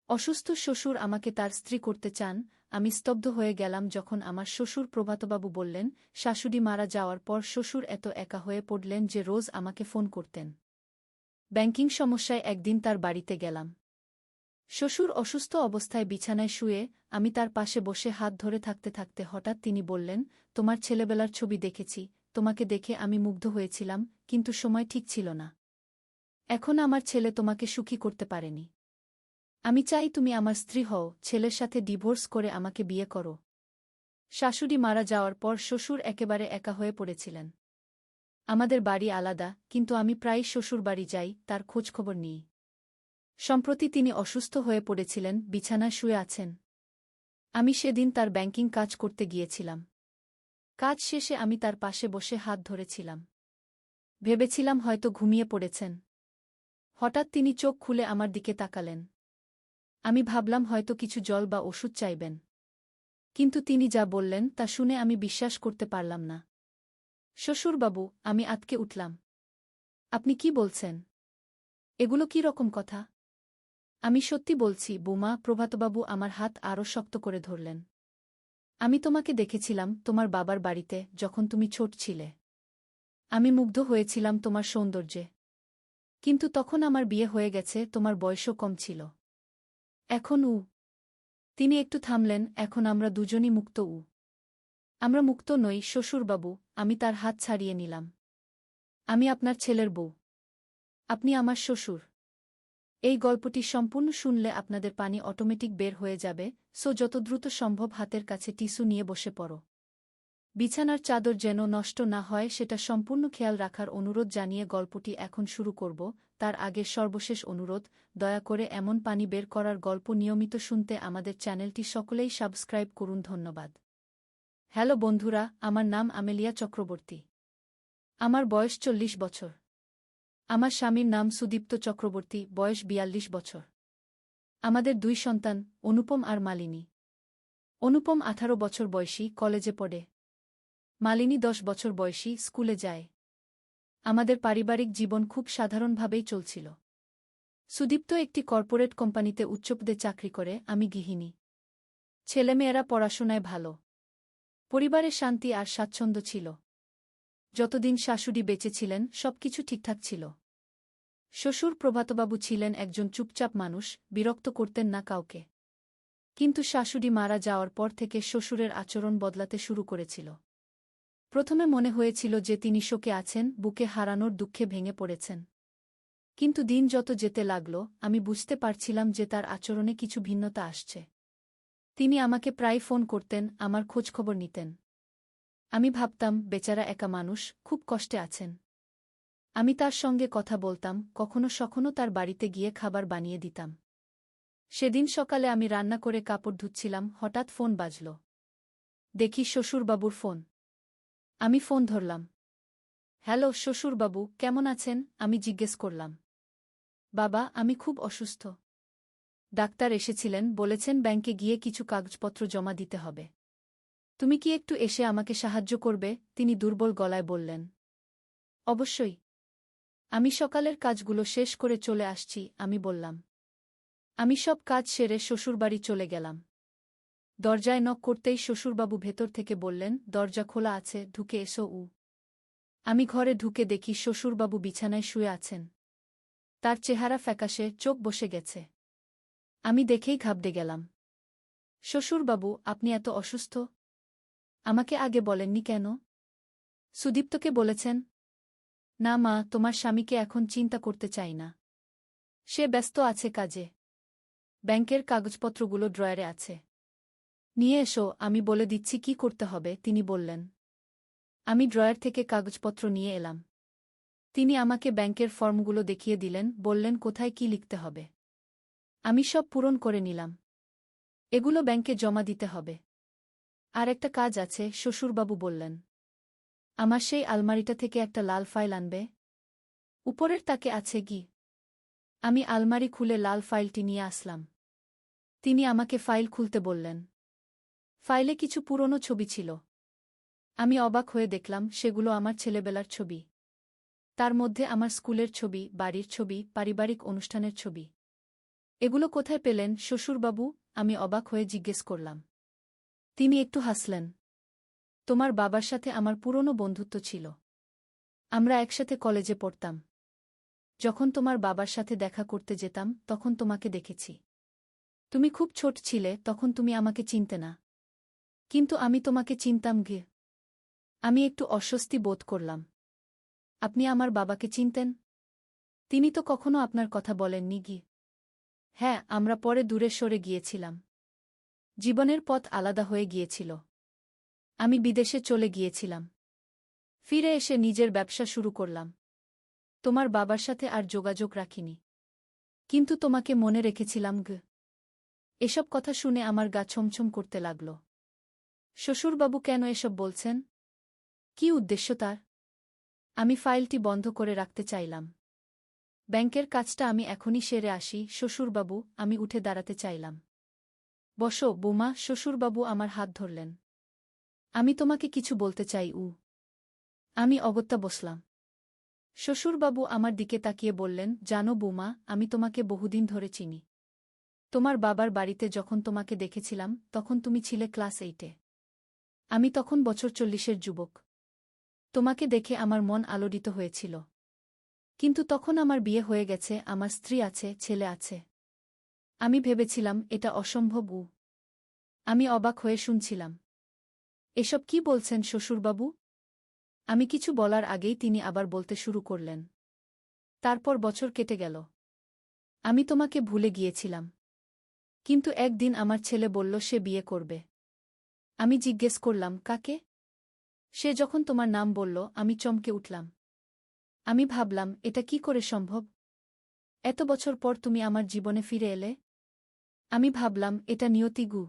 অসুস্থ শ্বশুর আমাকে তার স্ত্রী করতে চান। আমি স্তব্ধ হয়ে গেলাম যখন আমার শ্বশুর প্রভাতবাবু বললেন, শাশুড়ি মারা যাওয়ার পর শ্বশুর এত একা হয়ে পড়লেন যে রোজ আমাকে ফোন করতেন। ব্যাংকিং সমস্যায় একদিন তার বাড়িতে গেলাম। শ্বশুর অসুস্থ অবস্থায় বিছানায় শুয়ে, আমি তার পাশে বসে হাত ধরে থাকতে থাকতে হঠাৎ তিনি বললেন, তোমার ছেলেবেলার ছবি দেখেছি, তোমাকে দেখে আমি মুগ্ধ হয়েছিলাম, কিন্তু সময় ঠিক ছিল না। এখন আমার ছেলে তোমাকে সুখী করতে পারেনি। আমি চাই তুমি আমার স্ত্রী হও, ছেলের সাথে ডিভোর্স করে আমাকে বিয়ে করো। শাশুড়ি মারা যাওয়ার পর শ্বশুর একেবারে একা হয়ে পড়েছিলেন। আমাদের বাড়ি আলাদা, কিন্তু আমি প্রায়ই শ্বশুর বাড়ি যাই, তার খোঁজখবর নিই। সম্প্রতি তিনি অসুস্থ হয়ে পড়েছিলেন, বিছানায় শুয়ে আছেন। আমি সেদিন তার ব্যাংকিং কাজ করতে গিয়েছিলাম। কাজ শেষে আমি তার পাশে বসে হাত ধরেছিলাম। ভেবেছিলাম হয়তো ঘুমিয়ে পড়েছেন। হঠাৎ তিনি চোখ খুলে আমার দিকে তাকালেন। আমি ভাবলাম হয়তো কিছু জল বা ওষুধ চাইবেন। কিন্তু তিনি যা বললেন তা শুনে আমি বিশ্বাস করতে পারলাম না। শ্বশুরবাবু, আমি আঁতকে উঠলাম। আপনি কি বলছেন? এগুলো কি রকম কথা? আমি সত্যি বলছি বৌমা। প্রভাতবাবু আমার হাত আরও শক্ত করে ধরলেন। আমি তোমাকে দেখেছিলাম তোমার বাবার বাড়িতে, যখন তুমি ছোট ছিলে। আমি মুগ্ধ হয়েছিলাম তোমার সৌন্দর্যে। কিন্তু তখন আমার বিয়ে হয়ে গেছে, তোমার বয়সও কম ছিল। এখন তিনি একটু থামলেন, এখন আমরা দুজনই মুক্ত। আমরা মুক্ত নই শ্বশুরবাবু। আমি তার হাত ছাড়িয়ে নিলাম। আমি আপনার ছেলের বউ। আপনি আমার শ্বশুর। এই গল্পটি সম্পূর্ণ শুনলে আপনাদের পানি অটোমেটিক বের হয়ে যাবে, সো যত দ্রুত সম্ভব হাতের কাছে টিস্যু নিয়ে বসে পড়ো। বিছানার চাদর যেন নষ্ট না হয় সেটা সম্পূর্ণ খেয়াল রাখার অনুরোধ জানিয়ে গল্পটি এখন শুরু করব। তার আগে সর্বশেষ অনুরোধ, দয়া করে এমন পানি বের করার গল্প নিয়মিত শুনতে আমাদের চ্যানেলটি সকলেই সাবস্ক্রাইব করুন। ধন্যবাদ। হ্যালো বন্ধুরা, আমার নাম আমেলিয়া চক্রবর্তী। আমার বয়স 40 বছর। আমার স্বামীর নাম সুদীপ্ত চক্রবর্তী, বয়স 42 বছর। আমাদের 2 সন্তান, অনুপম আর মালিনী। অনুপম 18 বছর বয়সী, কলেজে পড়ে। মালিনী 10 বছর বয়সী, স্কুলে যায়। আমাদের পারিবারিক জীবন খুব সাধারণভাবেই চলছিল। সুদীপ্ত একটি কর্পোরেট কোম্পানিতে উচ্চপদে চাকরি করে, আমি গৃহিণী। ছেলেমেয়েরা পড়াশোনায় ভালো। পরিবারে শান্তি আর স্বাচ্ছন্দ্য ছিল। যতদিন শাশুড়ি বেঁচে ছিলেন সবকিছু ঠিকঠাক ছিল। শ্বশুর প্রভাতবাবু ছিলেন একজন চুপচাপ মানুষ, বিরক্ত করতেন না কাউকে। কিন্তু শাশুড়ি মারা যাওয়ার পর থেকে শ্বশুরের আচরণ বদলাতে শুরু করেছিল। প্রথমে মনে হয়েছিল যে তিনি শোকে আছেন, বুকে হারানোর দুঃখে ভেঙে পড়েছেন। কিন্তু দিন যত যেতে লাগল, আমি বুঝতে পারছিলাম যে তার আচরণে কিছু ভিন্নতা আসছে। তিনি আমাকে প্রায় ফোন করতেন, আমার খোঁজখবর নিতেন। আমি ভাবতাম, বেচারা একা মানুষ, খুব কষ্টে আছেন। আমি তার সঙ্গে কথা বলতাম, কখনো সখনো তার বাড়িতে গিয়ে খাবার বানিয়ে দিতাম। সেদিন সকালে আমি রান্না করে কাপড় ধুচ্ছিলাম, হঠাৎ ফোন বাজল। দেখি শ্বশুরবাবুর ফোন। আমি ফোন ধরলাম। হ্যালো শ্বশুরবাবু, কেমন আছেন? আমি জিজ্ঞেস করলাম। বাবা, আমি খুব অসুস্থ। ডাক্তার এসেছিলেন, বলেছেন ব্যাংকে গিয়ে কিছু কাগজপত্র জমা দিতে হবে। তুমি কি একটু এসে আমাকে সাহায্য করবে? তিনি দুর্বল গলায় বললেন। অবশ্যই। আমি সকালের কাজগুলো শেষ করে চলে আসছি, আমি বললাম। আমি সব কাজ সেরে শ্বশুরবাড়ি চলে গেলাম। দরজায় নক করতেই শ্বশুরবাবু ভেতর থেকে বললেন, দরজা খোলা আছে, ঢুকে এসো। আমি ঘরে ঢুকে দেখি শ্বশুরবাবু বিছানায় শুয়ে আছেন। তার চেহারা ফ্যাকাশে, চোখ বসে গেছে। আমি দেখেই ঘাবড়ে গেলাম। শ্বশুরবাবু, আপনি এত অসুস্থ? আমাকে আগে বলেননি কেন? সুদীপ্তকে বলেছেন? না মা, তোমার স্বামীকে এখন চিন্তা করতে চাই না। সে ব্যস্ত আছে কাজে। ব্যাংকের কাগজপত্রগুলো ড্রয়ারে আছে। নিয়ে এসো, আমি বলে দিচ্ছি কি করতে হবে, তিনি বললেন। আমি ড্রয়ার থেকে কাগজপত্র নিয়ে এলাম। তিনি আমাকে ব্যাংকের ফর্মগুলো দেখিয়ে দিলেন, বললেন কোথায় কি লিখতে হবে। আমি সব পূরণ করে নিলাম। এগুলো ব্যাংকে জমা দিতে হবে। আর একটা কাজ আছে, শ্বশুরবাবু বললেন। আমার সেই আলমারিটা থেকে একটা লাল ফাইল আনবে। উপরের তাকে আছে কি? আমি আলমারি খুলে লাল ফাইলটি নিয়ে আসলাম। তিনি আমাকে ফাইল খুলতে বললেন। ফাইলে কিছু পুরনো ছবি ছিল। আমি অবাক হয়ে দেখলাম, সেগুলো আমার ছেলেবেলার ছবি। তার মধ্যে আমার স্কুলের ছবি, বাড়ির ছবি, পারিবারিক অনুষ্ঠানের ছবি। এগুলো কোথায় পেলেন শ্বশুরবাবু? আমি অবাক হয়ে জিজ্ঞেস করলাম। তিনি একটু হাসলেন। তোমার বাবার সাথে আমার পুরনো বন্ধুত্ব ছিল। আমরা একসাথে কলেজে পড়তাম। যখন তোমার বাবার সাথে দেখা করতে যেতাম তখন তোমাকে দেখেছি। তুমি খুব ছোট ছিলে, তখন তুমি আমাকে চিনতে না। কিন্তু আমি তোমাকে চিনতাম গে। আমি একটু অস্বস্তি বোধ করলাম। আপনি আমার বাবাকে চিনতেন? তিনি তো কখনো আপনার কথা বলেননি গি। হ্যাঁ, আমরা পরে দূরে সরে গিয়েছিলাম। জীবনের পথ আলাদা হয়ে গিয়েছিল। আমি বিদেশে চলে গিয়েছিলাম। ফিরে এসে নিজের ব্যবসা শুরু করলাম। তোমার বাবার সাথে আর যোগাযোগ রাখিনি। কিন্তু তোমাকে মনে রেখেছিলাম গ। এসব কথা শুনে আমার গা ছমছম করতে লাগল। শ্বশুরবাবু কেন এসব বলছেন? কি উদ্দেশ্য তার? আমি ফাইলটি বন্ধ করে রাখতে চাইলাম। ব্যাংকের কাজটা আমি এখনই সেরে আসি শ্বশুরবাবু। আমি উঠে দাঁড়াতে চাইলাম। বসো বৌমা। শ্বশুরবাবু আমার হাত ধরলেন। আমি তোমাকে কিছু বলতে চাই। আমি অগত্যা বসলাম। শ্বশুরবাবু আমার দিকে তাকিয়ে বললেন, জানো বৌমা, আমি তোমাকে বহুদিন ধরে চিনি। তোমার বাবার বাড়িতে যখন তোমাকে দেখেছিলাম তখন তুমি ছিলে ক্লাস 8-এ। আমি তখন বছর 40-এর যুবক। তোমাকে দেখে আমার মন আলোড়িত হয়েছিল। কিন্তু তখন আমার বিয়ে হয়ে গেছে, আমার স্ত্রী আছে, ছেলে আছে। আমি ভেবেছিলাম এটা অসম্ভব। আমি অবাক হয়ে শুনছিলাম। এসব কি বলছেন শ্বশুরবাবু? আমি কিছু বলার আগেই তিনি আবার বলতে শুরু করলেন। তারপর বছর কেটে গেল। আমি তোমাকে ভুলে গিয়েছিলাম। কিন্তু একদিন আমার ছেলে বলল সে বিয়ে করবে। আমি জিজ্ঞেস করলাম, কাকে? সে যখন তোমার নাম বলল আমি চমকে উঠলাম। আমি ভাবলাম, এটা কি করে সম্ভব? এত বছর পর তুমি আমার জীবনে ফিরে এলে। আমি ভাবলাম, এটা নিয়তি গু।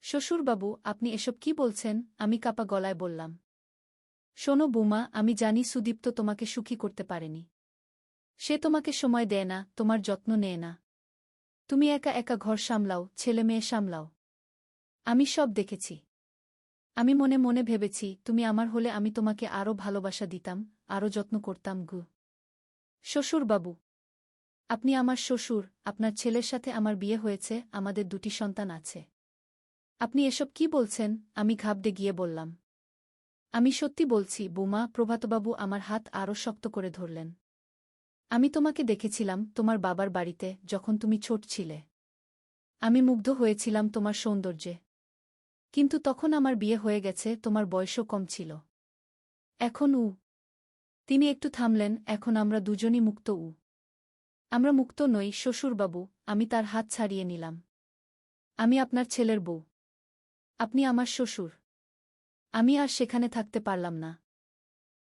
শ্বশুরবাবু, আপনি এসব কি বলছেন? আমি কাপা গলায় বললাম। শোনো বৌমা, আমি জানি সুদীপ্ত তোমাকে সুখী করতে পারেনি। সে তোমাকে সময় দেয় না, তোমার যত্ন নেয় না। তুমি একা একা ঘর সামলাও, ছেলে মেয়ে সামলাও। আমি সব দেখেছি। আমি মনে মনে ভেবেছি, তুমি আমার হলে আমি তোমাকে আরও ভালোবাসা দিতাম, আরও যত্ন করতাম গু। শ্বশুরবাবু, আপনি আমার শ্বশুর, আপনার ছেলের সাথে আমার বিয়ে হয়েছে, আমাদের 2টি সন্তান আছে। আপনি এসব কি বলছেন? আমি ঘাবড়ে গিয়ে বললাম। আমি সত্যি বলছি বৌমা। প্রভাতবাবু আমার হাত আরও শক্ত করে ধরলেন। আমি তোমাকে দেখেছিলাম তোমার বাবার বাড়িতে যখন তুমি ছোট ছিলে। আমি মুগ্ধ হয়েছিলাম তোমার সৌন্দর্যে। কিন্তু তখন আমার বিয়ে হয়ে গেছে, তোমার বয়সও কম ছিল। এখন তিনি একটু থামলেন। এখন আমরা দুজনই মুক্ত। আমরা মুক্ত নই শ্বশুরবাবু। আমি তার হাত ছাড়িয়ে নিলাম। আমি আপনার ছেলের বউ। আপনি আমার শ্বশুর। আমি আর সেখানে থাকতে পারলাম না।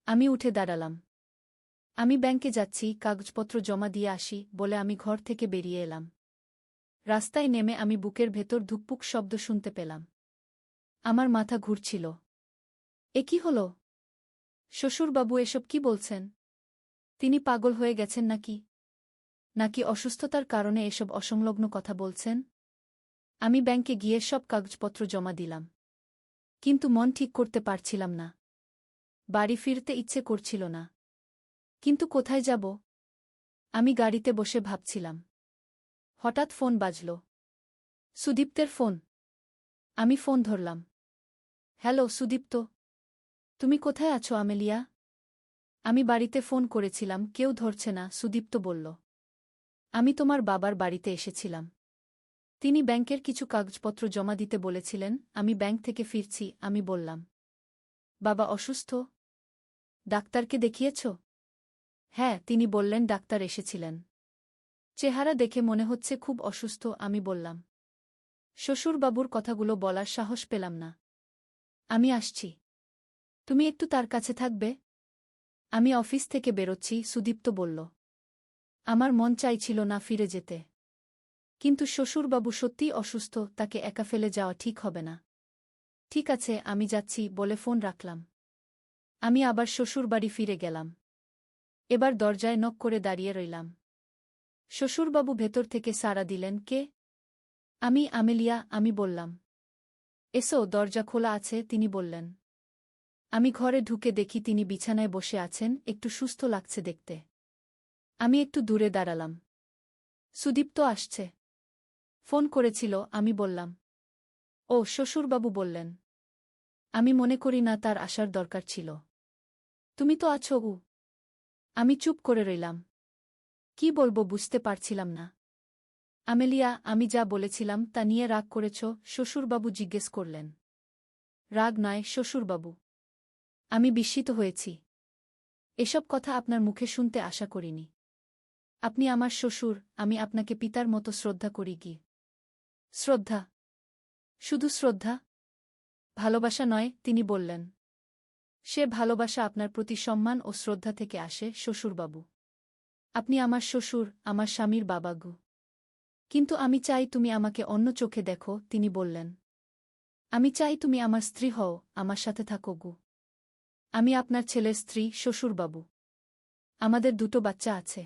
আমি উঠে দাঁড়ালাম। আমি ব্যাংকে যাচ্ছি, কাগজপত্র জমা দিয়ে আসি বলে আমি ঘর থেকে বেরিয়ে এলাম। রাস্তায় নেমে আমি বুকের ভেতর ধুকপুক শব্দ শুনতে পেলাম। আমার মাথা ঘুরছিল। এ কি হল? শ্বশুরবাবু এসব কি বলছেন? তিনি পাগল হয়ে গেছেন নাকি? নাকি অসুস্থতার কারণে এসব অসংলগ্ন কথা বলছেন? আমি ব্যাংকে গিয়ে সব কাগজপত্র জমা দিলাম। কিন্তু মন ঠিক করতে পারছিলাম না। বাড়ি ফিরতে ইচ্ছে করছিল না। কিন্তু কোথায় যাব? আমি গাড়িতে বসে ভাবছিলাম। হঠাৎ ফোন বাজল। সুদীপ্তের ফোন। আমি ফোন ধরলাম। হ্যালো সুদীপ্ত। তুমি কোথায় আছো আমেলিয়া? আমি বাড়িতে ফোন করেছিলাম, কেউ ধরছে না, সুদীপ্ত বলল। আমি তোমার বাবার বাড়িতে এসেছিলাম। তিনি ব্যাংকের কিছু কাগজপত্র জমা দিতে বলেছিলেন, আমি ব্যাংক থেকে ফিরছি। আমি বললাম। বাবা অসুস্থ? ডাক্তারকে দেখিয়েছ? হ্যাঁ, তিনি বললেন ডাক্তার এসেছিলেন। চেহারা দেখে মনে হচ্ছে খুব অসুস্থ। আমি বললাম। শ্বশুরবাবুর কথাগুলো বলার সাহস পেলাম না। আমি আসছি। তুমি একটু তার কাছে থাকবে? আমি অফিস থেকে বেরোচ্ছি, সুদীপ্ত বলল। আমার মন চাইছিল না ফিরে যেতে। কিন্তু শ্বশুরবাবু সত্যিই অসুস্থ, তাকে একা ফেলে যাওয়া ঠিক হবে না। ঠিক আছে, আমি যাচ্ছি বলে ফোন রাখলাম। আমি আবার শ্বশুরবাড়ি ফিরে গেলাম। এবার দরজায় নক করে দাঁড়িয়ে রইলাম। শ্বশুরবাবু ভেতর থেকে সাড়া দিলেন, কে? আমি আমেলিয়া। আমি বললাম। এসো, দরজা খোলা আছে, তিনি বললেন। আমি ঘরে ঢুকে দেখি তিনি বিছানায় বসে আছেন, একটু সুস্থ লাগছে দেখতে। আমি একটু দূরে দাঁড়ালাম। সুদীপ্ত আসছে। ফোন করেছিল, আমি বললাম। ও শ্বশুরবাবু বললেন। আমি মনে করি না তার আসার দরকার ছিল। তুমি তো আছো। আমি চুপ করে রইলাম। কি বলবো বুঝতে পারছিলাম না। আমেলিয়া, আমি যা বলেছিলাম তা নিয়ে রাগ করেছ? শ্বশুরবাবু জিজ্ঞেস করলেন। রাগ নয় শ্বশুরবাবু। আমি বিস্মিত হয়েছি। এসব কথা আপনার মুখে শুনতে আশা করিনি। আপনি আমার শ্বশুর, আমি আপনাকে পিতার মতো শ্রদ্ধা করি কি? শ্রদ্ধা? শুধু শ্রদ্ধা? ভালোবাসা নয়, তিনি বললেন। সে ভালোবাসা আপনার প্রতি সম্মান ও শ্রদ্ধা থেকে আসে শ্বশুরবাবু। আপনি আমার শ্বশুর, আমার স্বামীর বাবা গো। কিন্তু আমি চাই তুমি আমাকে অন্য চোখে দেখো, তিনি বললেন। আমি চাই তুমি আমার স্ত্রী হও, আমার সাথে থাকো গো। আমি আপনার ছেলের স্ত্রী শ্বশুরবাবু। আমাদের দুটো বাচ্চা আছে।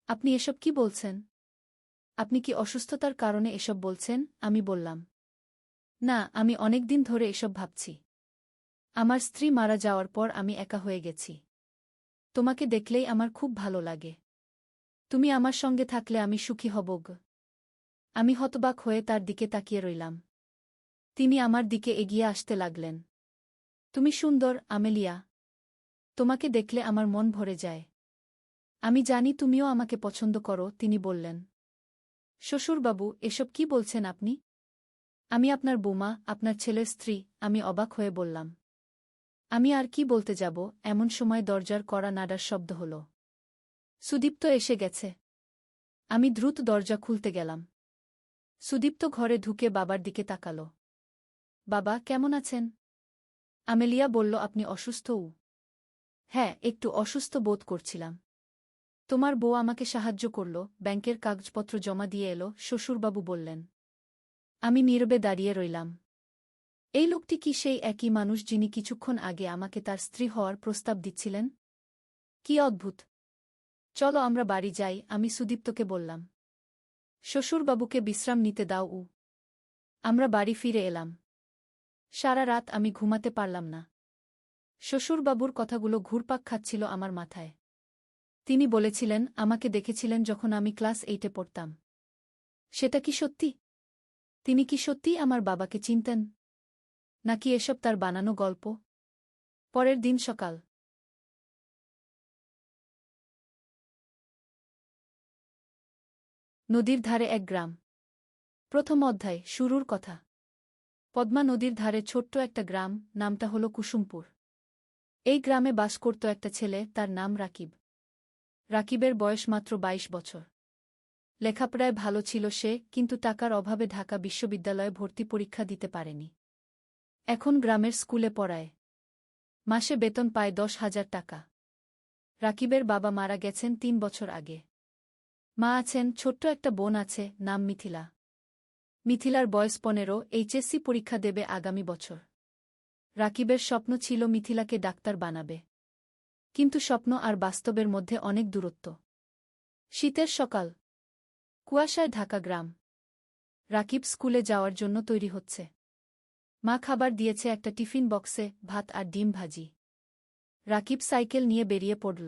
আপনি এসব কি বলছেন? আপনি কি অসুস্থতার কারণে এসব বলছেন? আমি বললাম। না, আমি অনেক দিন ধরে এসব ভাবছি। আমার স্ত্রী মারা যাওয়ার পর আমি একা হয়ে গেছি। তোমাকে দেখলেই আমার খুব ভালো লাগে। তুমি আমার সঙ্গে থাকলে আমি সুখী হব গো। আমি হতবাক হয়ে তার দিকে তাকিয়ে রইলাম। তিনি আমার দিকে এগিয়ে আসতে লাগলেন। তুমি সুন্দর, আমেলিয়া। তোমাকে দেখলে আমার মন ভরে যায়। আমি জানি তুমিও আমাকে পছন্দ করো, তিনি বললেন। শ্বশুরবাবু, এসব কি বলছেন আপনি? আমি আপনার বৌমা, আপনার ছেলের স্ত্রী। আমি অবাক হয়ে বললাম। আমি আর কি বলতে যাব, এমন সময় দরজার কড়া নাড়ার শব্দ হল। সুদীপ্ত এসে গেছে। আমি দ্রুত দরজা খুলতে গেলাম। সুদীপ্ত ঘরে ঢুকে বাবার দিকে তাকাল। বাবা, কেমন আছেন? আমেলিয়া বলল, আপনি অসুস্থও? হ্যাঁ, একটু অসুস্থ বোধ করছিলাম। তোমার বউ আমাকে সাহায্য করল, ব্যাংকের কাগজপত্র জমা দিয়ে এলো, শ্বশুরবাবু বললেন। আমি নীরবে দাঁড়িয়ে রইলাম। এই লোকটি কি সেই একই মানুষ যিনি কিছুক্ষণ আগে আমাকে তার স্ত্রী হওয়ার প্রস্তাব দিচ্ছিলেন? কি অদ্ভুত। চলো আমরা বাড়ি যাই, আমি সুদীপ্তকে বললাম। শ্বশুরবাবুকে বিশ্রাম নিতে দাও। আমরা বাড়ি ফিরে এলাম। সারা রাত আমি ঘুমাতে পারলাম না। শ্বশুরবাবুর কথাগুলো ঘুরপাক খাচ্ছিল আমার মাথায়। তিনি বলেছিলেন, আমাকে দেখেছিলেন যখন আমি ক্লাস 8-এ পড়তাম। সেটা কি সত্যি? তিনি কি সত্যিই আমার বাবাকে চিনতেন? নাকি এসব তার বানানো গল্প? পরের দিন সকাল। নদীর ধারে এক গ্রাম। প্রথম অধ্যায়, শুরুর কথা। পদ্মা নদীর ধারে ছোট্ট একটা গ্রাম, নামটা হল কুসুমপুর। এই গ্রামে বাস করত একটা ছেলে, তার নাম রাকিব। রাকিবের বয়স মাত্র 22 বছর। লেখাপড়ায় ভালো ছিল সে, কিন্তু টাকার অভাবে ঢাকা বিশ্ববিদ্যালয়ে ভর্তি পরীক্ষা দিতে পারেনি। এখন গ্রামের স্কুলে পড়ায়। মাসে বেতন পায় 10,000 টাকা। রাকিবের বাবা মারা গেছেন 3 বছর আগে। মা আছেন, ছোট্ট একটা বোন আছে, নাম মিথিলা। মিথিলার বয়স 15, এইচএসসি পরীক্ষা দেবে আগামী বছর। রাকিবের স্বপ্ন ছিল মিথিলাকে ডাক্তার বানাবে। কিন্তু স্বপ্ন আর বাস্তবের মধ্যে অনেক দূরত্ব। শীতের সকাল। কুয়াশায় ঢাকা গ্রাম। রাকিব স্কুলে যাওয়ার জন্য তৈরি হচ্ছে। মা খাবার দিয়েছে একটা টিফিন বক্সে, ভাত আর ডিম ভাজি। রাকিব সাইকেল নিয়ে বেরিয়ে পড়ল।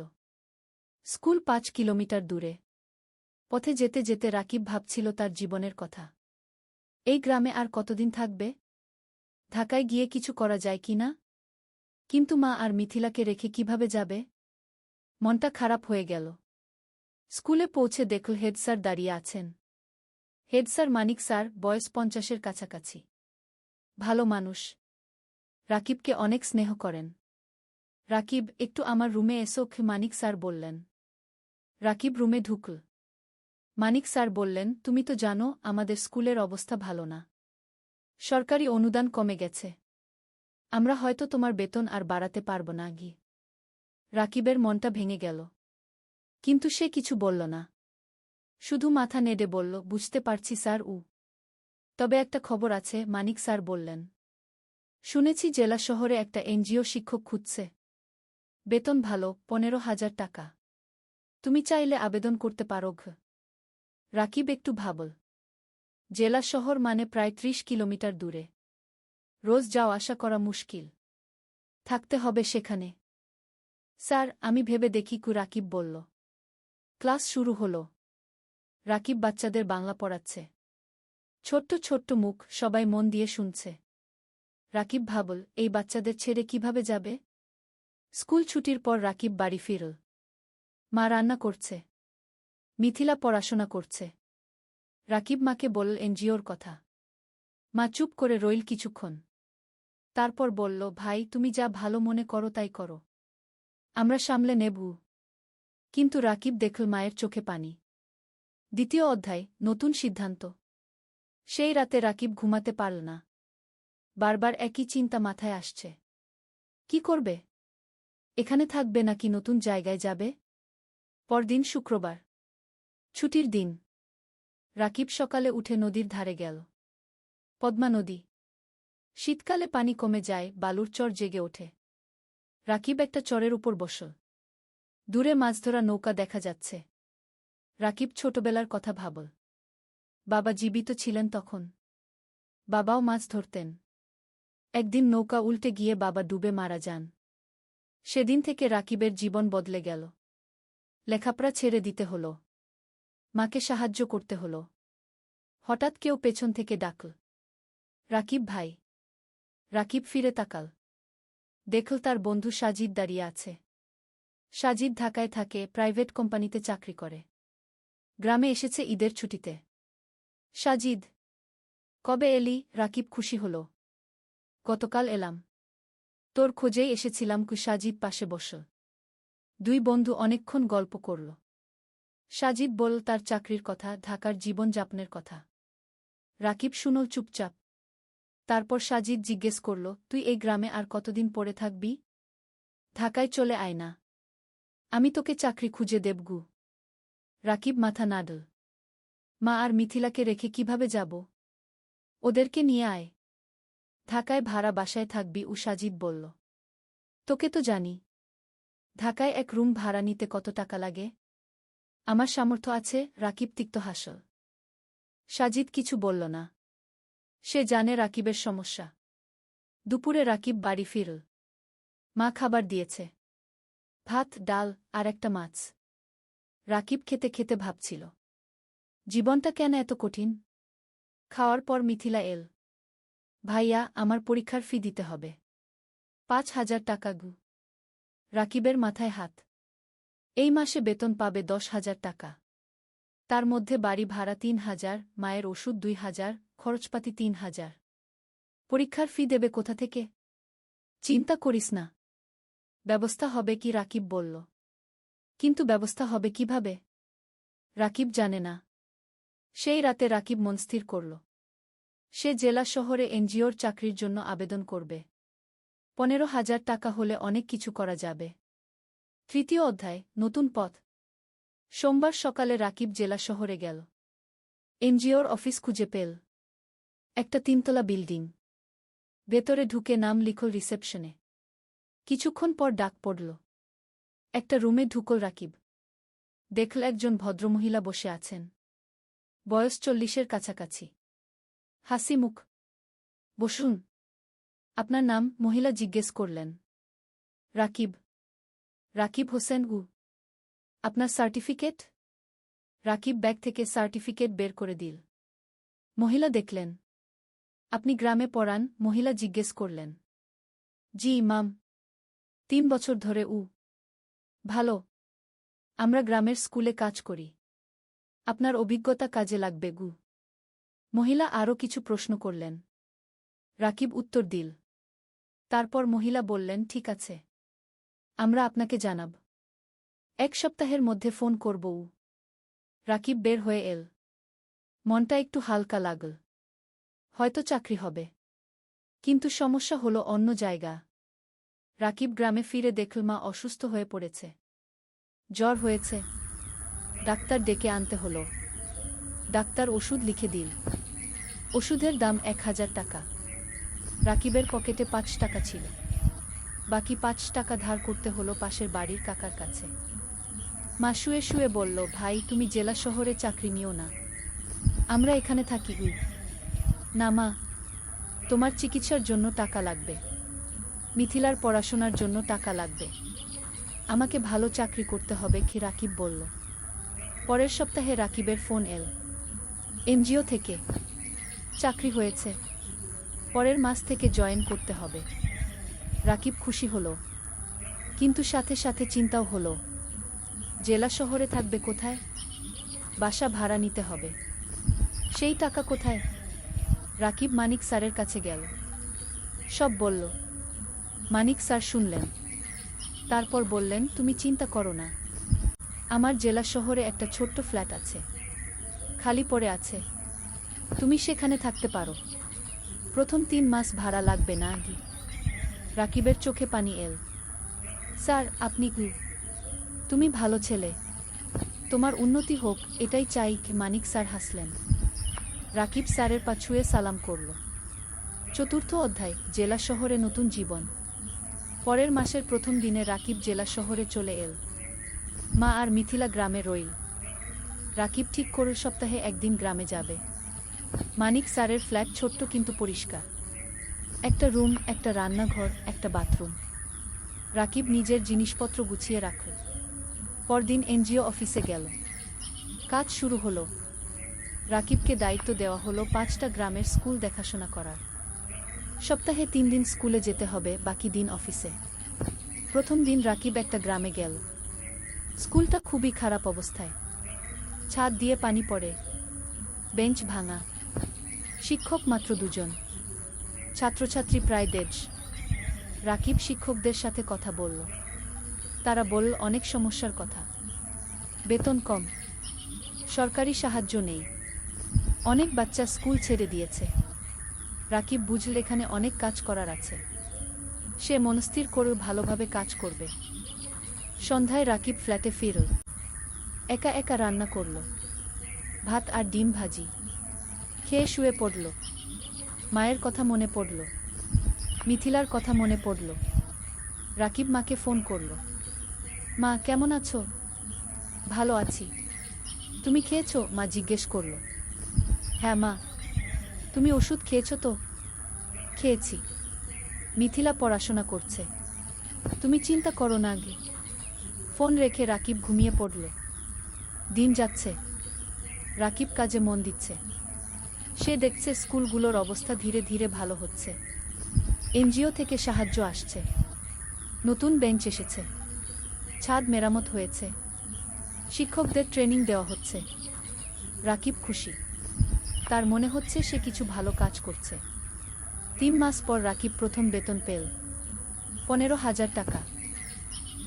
স্কুল 5 কিলোমিটার দূরে। পথে যেতে যেতে রাকিব ভাবছিল তার জীবনের কথা। এই গ্রামে আর কতদিন থাকবে? ঢাকায় গিয়ে কিছু করা যায় কি না? কিন্তু মা আর মিথিলাকে রেখে কিভাবে যাবে? মনটা খারাপ হয়ে গেল। স্কুলে পৌঁছে দেখল হেডস্যার দাঁড়িয়ে আছেন। হেডস্যার মানিক স্যার, বয়স 50-এর কাছাকাছি। ভালো মানুষ। রাকিবকে অনেক স্নেহ করেন। রাকিব, একটু আমার রুমে এসো, মানিক স্যার বললেন। রাকিব রুমে ঢুকল। মানিক স্যার বললেন, তুমি তো জানো আমাদের স্কুলের অবস্থা ভালো না। সরকারি অনুদান কমে গেছে। আমরা হয়তো তোমার বেতন আর বাড়াতে পারব না গি। রাকিবের মনটা ভেঙে গেল। কিন্তু সে কিছু বলল না। শুধু মাথা নেড়ে বলল, বুঝতে পারছি স্যার। তবে একটা খবর আছে, মানিক স্যার বললেন। শুনেছি জেলা শহরে একটা এনজিও শিক্ষক খুঁজছে। বেতন ভালো, 15,000 টাকা। তুমি চাইলে আবেদন করতে পারো। রাকিব একটু ভাবল। জেলা শহর মানে প্রায় 30 কিলোমিটার দূরে। রোজ যাওয়া আসা করা মুশকিল। থাকতে হবে সেখানে। স্যার, আমি ভেবে দেখি, রাকিব বলল। ক্লাস শুরু হল। রাকিব বাচ্চাদের বাংলা পড়াচ্ছে। ছোট্ট ছোট্ট মুখ, সবাই মন দিয়ে শুনছে। রাকিব ভাবল, এই বাচ্চাদের ছেড়ে কিভাবে যাবে? স্কুল ছুটির পর রাকিব বাড়ি ফিরল। মা রান্না করছে, মিথিলা পড়াশোনা করছে। রাকিব মাকে বলল এনজিওর কথা। মা চুপ করে রইল কিছুক্ষণ। তারপর বলল, ভাই তুমি যা ভালো মনে করো তাই করো, আমরা সামলে নেব। কিন্তু রাকিব দেখল মায়ের চোখে পানি। দ্বিতীয় অধ্যায়, নতুন সিদ্ধান্ত। সেই রাতে রাকিব ঘুমাতে পারল না। বারবার একই চিন্তা মাথায় আসছে। কি করবে? এখানে থাকবে নাকি নতুন জায়গায় যাবে? পরদিন শুক্রবার, ছুটির দিন। রাকিব সকালে উঠে নদীর ধারে গেল। পদ্মা নদী। শীতকালে পানি কমে যায়, বালুর চর জেগে ওঠে। রাকিব একটা চরের উপর বসল। দূরে মাছ ধরা নৌকা দেখা যাচ্ছে। রাকিব ছোটবেলার কথা ভাবল। বাবা জীবিত ছিলেন তখন। বাবাও মাছ ধরতেন। একদিন নৌকা উল্টে গিয়ে বাবা ডুবে মারা যান। সেদিন থেকে রাকিবের জীবন বদলে গেল। লেখাপড়া ছেড়ে দিতে হল। মাকে সাহায্য করতে হল। হঠাৎ কেউ পেছন থেকে ডাকল, রাকিব ভাই। রাকিব ফিরে তাকাল। দেখল তার বন্ধু সাজিদ দাঁড়িয়ে আছে। সাজিদ ঢাকায় থাকে, প্রাইভেট কোম্পানিতে চাকরি করে। গ্রামে এসেছে ঈদের ছুটিতে। সাজিদ, কবে এলি? রাকিব খুশি হল। গতকাল এলাম। তোর খোঁজেই এসেছিলাম। সাজিদ পাশে বসল। দুই বন্ধু অনেকক্ষণ গল্প করল। সাজিদ বলল তার চাকরির কথা, ঢাকার জীবনযাপনের কথা। রাকিব শুনল চুপচাপ। তারপর সাজিদ জিজ্ঞেস করল, তুই এই গ্রামে আর কতদিন পড়ে থাকবি? ঢাকায় চলে আয় না, আমি তোকে চাকরি খুঁজে দেবগু। রাকিব মাথা নাড়ল। মা আর মিথিলাকে রেখে কিভাবে যাব? ওদেরকে নিয়ে আয়। ঢাকায় ভাড়া বাসায় থাকবি, সাজিদ বলল। তোকে তো জানি। ঢাকায় এক রুম ভাড়া নিতে কত টাকা লাগে? আমার সামর্থ্য আছে। রাকিব তিক্ত হাসল। সাজিদ কিছু বলল না। সে জানে রাকিবের সমস্যা। দুপুরে রাকিব বাড়ি ফিরল। মা খাবার দিয়েছে, ভাত, ডাল আর একটা মাছ। রাকিব খেতে খেতে ভাবছিল, জীবনটা কেন এত কঠিন? খাওয়ার পর মিথিলা এল। ভাইয়া, আমার পরীক্ষার ফি দিতে হবে। 5,000 টাকা গু। রাকিবের মাথায় হাত। এই মাসে বেতন পাবে 10,000 টাকা। তার মধ্যে বাড়ি ভাড়া 3,000, মায়ের ওষুধ 2,000, খরচপাতি 3,000। পরীক্ষার ফি দেবে কোথা থেকে? চিন্তা করিস না, ব্যবস্থা হবে কি, রাকিব বলল। কিন্তু ব্যবস্থা হবে কিভাবে? রাকিব জানে না। সেই রাতে রাকিব মন স্থির করল। সে জেলা শহরে এনজিওর চাকরির জন্য আবেদন করবে। 15,000 টাকা হলে অনেক কিছু করা যাবে। তৃতীয় অধ্যায়, নতুন পথ। সোমবার সকালে রাকিব জেলা শহরে গেল। এনজিওর অফিস খুঁজে পেল। একটা 3তলা বিল্ডিং। ভেতরে ঢুকে নাম লিখল রিসেপশনে। কিছুক্ষণ পর ডাক পড়ল। একটা রুমে ঢুকল রাকিব। দেখল একজন ভদ্রমহিলা বসে আছেন। বয়স 40-এর কাছাকাছি। হাসি মুখ। বসুন। আপনার নাম? মহিলা জিজ্ঞেস করলেন। রাকিব। রাকিব হোসেন। আপনার সার্টিফিকেট? রাকিব ব্যাগ থেকে সার্টিফিকেট বের করে দিল। মহিলা দেখলেন। আপনি গ্রামে পড়ান? মহিলা জিজ্ঞেস করলেন। জি মাম। 3 বছর ধরে। ভালো। আমরা গ্রামের স্কুলে কাজ করি। আপনার অভিজ্ঞতা কাজে লাগবে গু। মহিলা আরও কিছু প্রশ্ন করলেন। রাকিব উত্তর দিল। তারপর মহিলা বললেন, ঠিক আছে, আমরা আপনাকে জানাব। 1 সপ্তাহের মধ্যে ফোন করব। রাকিব বের হয়ে এল। মনটা একটু হালকা লাগল। হয়তো চাকরি হবে। কিন্তু সমস্যা হলো অন্য জায়গা। রাকিব গ্রামে ফিরে দেখল মা অসুস্থ হয়ে পড়েছে। জ্বর হয়েছে। ডাক্তার ডেকে আনতে হলো। ডাক্তার ওষুধ লিখে দিল। ওষুধের দাম 1,000 টাকা। রাকিবের পকেটে 5 টাকা ছিল। বাকি 5 টাকা ধার করতে হলো পাশের বাড়ির কাকার কাছে। মা শুয়ে শুয়ে বলল, ভাই তুমি জেলা শহরে চাকরি নিও না, আমরা এখানে থাকি। না মা, তোমার চিকিৎসার জন্য টাকা লাগবে, মিথিলার পড়াশোনার জন্য টাকা লাগবে, আমাকে ভালো চাকরি করতে হবে। রাকিব বলল। পরের সপ্তাহে রাকিবের ফোন এল এনজিও থেকে। চাকরি হয়েছে, পরের মাস থেকে জয়েন করতে হবে। রাকিব খুশি হলো, কিন্তু সাথে সাথে চিন্তাও হলো। জেলা শহরে থাকবে কোথায়? বাসা ভাড়া নিতে হবে, সেই টাকা কোথায়? রাকিব মানিক স্যারের কাছে গেল, সব বলল। মানিক স্যার শুনলেন, তারপর বললেন, তুমি চিন্তা করো না, আমার জেলা শহরে একটা ছোট্ট ফ্ল্যাট আছে, খালি পড়ে আছে, তুমি সেখানে থাকতে পারো। প্রথম 3 মাস ভাড়া লাগবে না কি? রাকিবের চোখে পানি এল। স্যার, আপনি কি? তুমি ভালো ছেলে, তোমার উন্নতি হোক এটাই চাই। মানিক স্যার হাসলেন। রাকিব স্যারের পা ছুঁয়ে সালাম করল। চতুর্থ অধ্যায়, জেলা শহরে নতুন জীবন। পরের মাসের প্রথম দিনে রাকিব জেলা শহরে চলে এল। মা আর মিথিলা গ্রামে রইল। রাকিব ঠিক করল সপ্তাহে একদিন গ্রামে যাবে। মানিক স্যারের ফ্ল্যাট ছোট্ট কিন্তু পরিষ্কার, একটা রুম, একটা রান্নাঘর, একটা বাথরুম। রাকিব নিজের জিনিসপত্র গুছিয়ে রাখল। পরদিন এনজিও অফিসে গেল। কাজ শুরু হলো। রাকিবকে দায়িত্ব দেওয়া হলো 5টা গ্রামের স্কুল দেখাশোনা করার। সপ্তাহে 3 দিন স্কুলে যেতে হবে, বাকি দিন অফিসে। প্রথম দিন রাকিব একটা গ্রামে গেল। স্কুলটা খুবই খারাপ অবস্থায়, ছাদ দিয়ে পানি পড়ে, বেঞ্চ ভাঙা, শিক্ষক মাত্র 2 জন, ছাত্রছাত্রী প্রায় 150। রাকিব শিক্ষকদের সাথে কথা বলল। তারা বলল অনেক সমস্যার কথা, বেতন কম, সরকারি সাহায্য নেই, অনেক বাচ্চা স্কুল ছেড়ে দিয়েছে। রাকিব বুঝল এখানে অনেক কাজ করার আছে। সে মনস্থির করে ভালোভাবে কাজ করবে। সন্ধ্যায় রাকিব ফ্ল্যাটে ফিরল। একা একা রান্না করল, ভাত আর ডিম ভাজি। খেয়ে শুয়ে পড়ল। মায়ের কথা মনে পড়ল, মিথিলার কথা মনে পড়ল। রাকিব মাকে ফোন করল। মা, কেমন আছো? ভালো আছি, তুমি খেয়েছো? মা জিজ্ঞেস করল। হ্যাঁ মা, তুমি ওষুধ খেয়েছো তো? খেয়েছি। মিথিলা পড়াশোনা করছে, তুমি চিন্তা করো না আগে। ফোন রেখে রাকিব ঘুমিয়ে পড়ল। দিন যাচ্ছে, রাকিব কাজে মন দিচ্ছে। সে দেখছে স্কুলগুলোর অবস্থা ধীরে ধীরে ভালো হচ্ছে। এনজিও থেকে সাহায্য আসছে, নতুন বেঞ্চ এসেছে, ছাদ মেরামত হয়েছে, শিক্ষকদের ট্রেনিং দেওয়া হচ্ছে। রাকিব খুশি, তার মনে হচ্ছে সে কিছু ভালো কাজ করছে। 3 মাস পর রাকিব প্রথম বেতন পেল, 15,000 টাকা।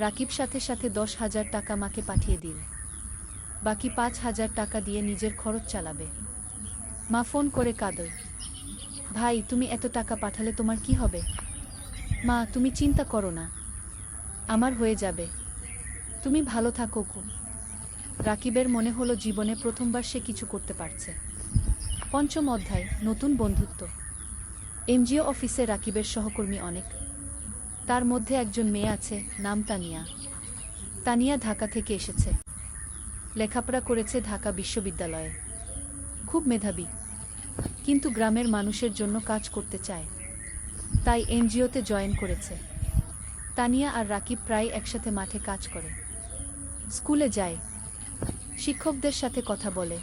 রাকিব সাথে সাথে 10,000 টাকা মাকে পাঠিয়ে দিল। বাকি 5,000 টাকা দিয়ে নিজের খরচ চালাবে। মা ফোন করে কাঁদল। ভাই, তুমি এত টাকা পাঠালে তোমার কি হবে? মা, তুমি চিন্তা করো না, আমার হয়ে যাবে, তুমি ভালো থাকো গো। রাকিবের মনে হলো জীবনে প্রথমবার সে কিছু করতে পারছে। পঞ্চম অধ্যায়, নতুন বন্ধুত্ব। এনজিও অফিসে রাকিবের সহকর্মী অনেক। তার মধ্যে একজন মেয়ে আছে, নাম তানিয়া। তানিয়া ঢাকা থেকে এসেছে, লেখাপড়া করেছে ঢাকা বিশ্ববিদ্যালয়ে, খুব মেধাবী, কিন্তু গ্রামের মানুষের জন্য কাজ করতে চায়, তাই এনজিওতে জয়েন করেছে। তানিয়া আর রাকিব প্রায় একসাথে মাঠে কাজ করে, স্কুলে যায়, শিক্ষকদের সাথে কথা বলে,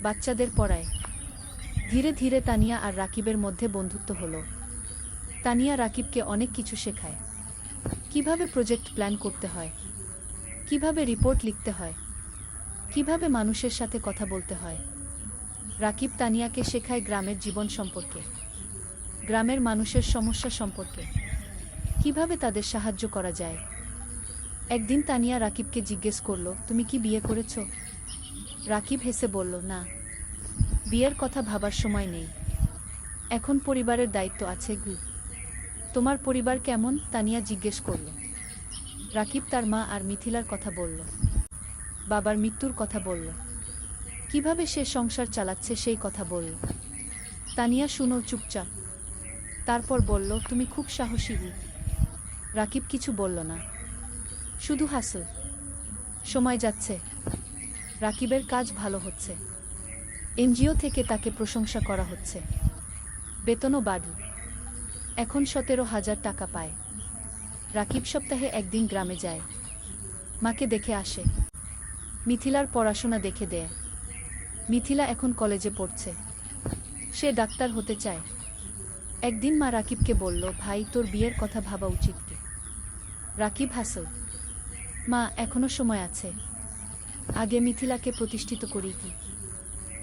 বাচ্চাদের পড়ায়। ধীরে ধীরে তানিয়া আর রাকিবের মধ্যে বন্ধুত্ব হলো। তানিয়া রাকিবকে অনেক কিছু শেখায়, কিভাবে প্রজেক্ট প্ল্যান করতে হয়, কিভাবে রিপোর্ট লিখতে হয়, কিভাবে মানুষের সাথে কথা বলতে হয়। রাকিব তানিয়াকে শেখায় গ্রামের জীবন সম্পর্কে, গ্রামের মানুষের সমস্যা সম্পর্কে, কিভাবে তাদের সাহায্য করা যায়। একদিন তানিয়া রাকিবকে জিজ্ঞেস করল, তুমি কি বিয়ে করেছো? রাকিব হেসে বলল, না, বিয়ের কথা ভাবার সময় নেই, এখন পরিবারের দায়িত্ব আছে। তোমার পরিবার কেমন? তানিয়া জিজ্ঞেস করল। রাকিব তার মা আর মিথিলার কথা বলল, বাবার মৃত্যুর কথা বলল, কিভাবে সে সংসার চালাচ্ছে সেই কথা বলল। তানিয়া শুনো চুপচাপ, তারপর বলল, তুমি খুব সাহসী। রাকিব কিছু বলল না, শুধু হাসল। সময় যাচ্ছে, রাকিবের কাজ ভালো হচ্ছে, এনজিও থেকে তাকে প্রশংসা করা হচ্ছে, বেতনও বাড়ল, এখন 17,000 টাকা পায়। রাকিব সপ্তাহে একদিন গ্রামে যায়, মাকে দেখে আসে। মিথিলার পড়াশোনা দেখে দেয়। মিথিলা এখন কলেজে পড়ছে। সে ডাক্তার হতে চায়। একদিন মা রাকিবকে বলল, ভাই তোর বিয়ের কথা ভাবা উচিত কি? রাকিব হাসল। মা, এখনো সময় আছে। আগে মিথিলাকে প্রতিষ্ঠিত করি কি।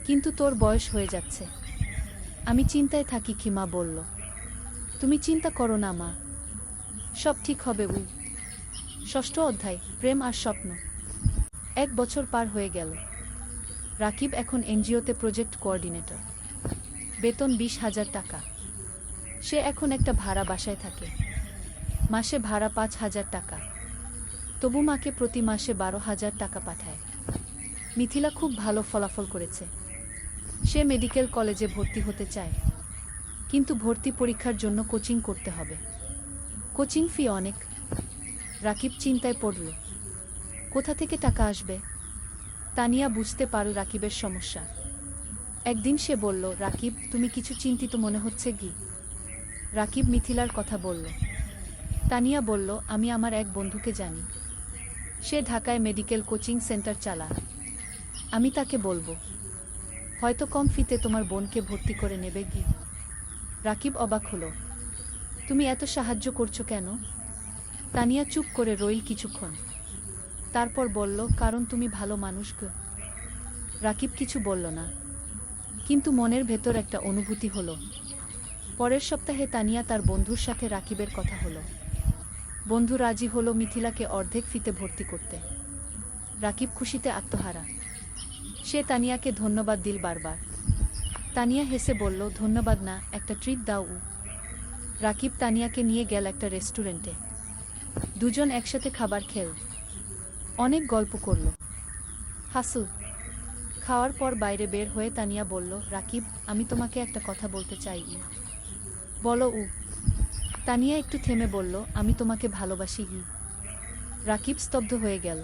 কিন্তু তোর বয়স হয়ে যাচ্ছে। আমি চিন্তায় থাকি কি, মা বলল। তুমি চিন্তা করো না মা, সব ঠিক হবে। ষষ্ঠ অধ্যায়, প্রেম আর স্বপ্ন। 1 বছর পার হয়ে গেল। রাকিব এখন এনজিওতে প্রজেক্ট কোঅর্ডিনেটর। বেতন 20,000 টাকা। সে এখন একটা ভাড়া বাসায় থাকে। মাসে ভাড়া 5,000 টাকা। তবু মাকে প্রতি মাসে 12,000 টাকা পাঠায়। মিথিলা খুব ভালো ফলাফল করেছে। সে মেডিকেল কলেজে ভর্তি হতে চায়। কিন্তু ভর্তি পরীক্ষার জন্য কোচিং করতে হবে। কোচিং ফি অনেক। রাকিব চিন্তায় পড়ল। কোথা থেকে টাকা আসবে? তানিয়া বুঝতে পারল রাকিবের সমস্যা। একদিন সে বলল, রাকিব, তুমি কিছু চিন্তিত মনে হচ্ছে কি? রাকিব মিথিলার কথা বলল। তানিয়া বলল, আমি আমার এক বন্ধুকে জানি। সে ঢাকায় মেডিকেল কোচিং সেন্টার চালায়। আমি তাকে বলবো, হয়তো কম ফিতে তোমার বোনকে ভর্তি করে নেবে কি। রাকিব অবাক হলো। তুমি এত সাহায্য করছো কেন? তানিয়া চুপ করে রইল কিছুক্ষণ। তারপর বলল, কারণ তুমি ভালো মানুষ গো। রাকিব কিছু বলল না, কিন্তু মনের ভেতর একটা অনুভূতি হলো। পরের সপ্তাহে তানিয়া তার বন্ধুর সাথে রাকিবের কথা হলো। বন্ধু রাজি হলো মিথিলাকে অর্ধেক ফিতে ভর্তি করতে। রাকিব খুশিতে আত্মহারা। সে তানিয়াকে ধন্যবাদ দিল বারবার। তানিয়া হেসে বলল, ধন্যবাদ না, একটা ট্রিট দাও। রাকিব তানিয়াকে নিয়ে গেল একটা রেস্টুরেন্টে। দুজন একসাথে খাবার খেল। অনেক গল্প করল, হাসল। খাওয়ার পর বাইরে বের হয়ে তানিয়া বলল, রাকিব, আমি তোমাকে একটা কথা বলতে চাই। বলো। তানিয়া একটু থেমে বলল, আমি তোমাকে ভালোবাসি। রাকিব স্তব্ধ হয়ে গেল।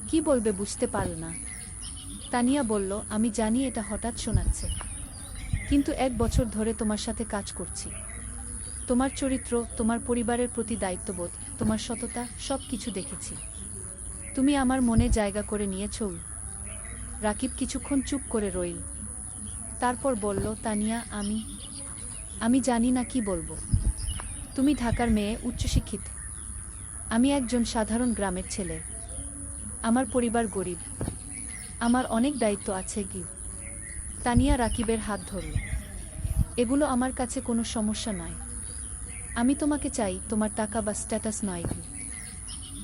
কি বলবে বুঝতে পারল না। তানিয়া বলল, আমি জানি এটা হঠাৎ শোনাচ্ছে, কিন্তু 1 বছর ধরে তোমার সাথে কাজ করছি। তোমার চরিত্র, তোমার পরিবারের প্রতি দায়িত্ববোধ, তোমার সততা, সব কিছু দেখেছি। তুমি আমার মনে জায়গা করে নিয়েছ। রাকিব কিছুক্ষণ চুপ করে রইল। তারপর বলল, তানিয়া, আমি জানি না কি বলবো। তুমি ঢাকার মেয়ে, উচ্চশিক্ষিত। আমি একজন সাধারণ গ্রামের ছেলে। আমার পরিবার গরিব। আমার অনেক দায়িত্ব আছে কি। তানিয়া রাকিবের হাত ধরল। এগুলো আমার কাছে কোনো সমস্যা নয়। আমি তোমাকে চাই, তোমার টাকা বা স্ট্যাটাস নয়।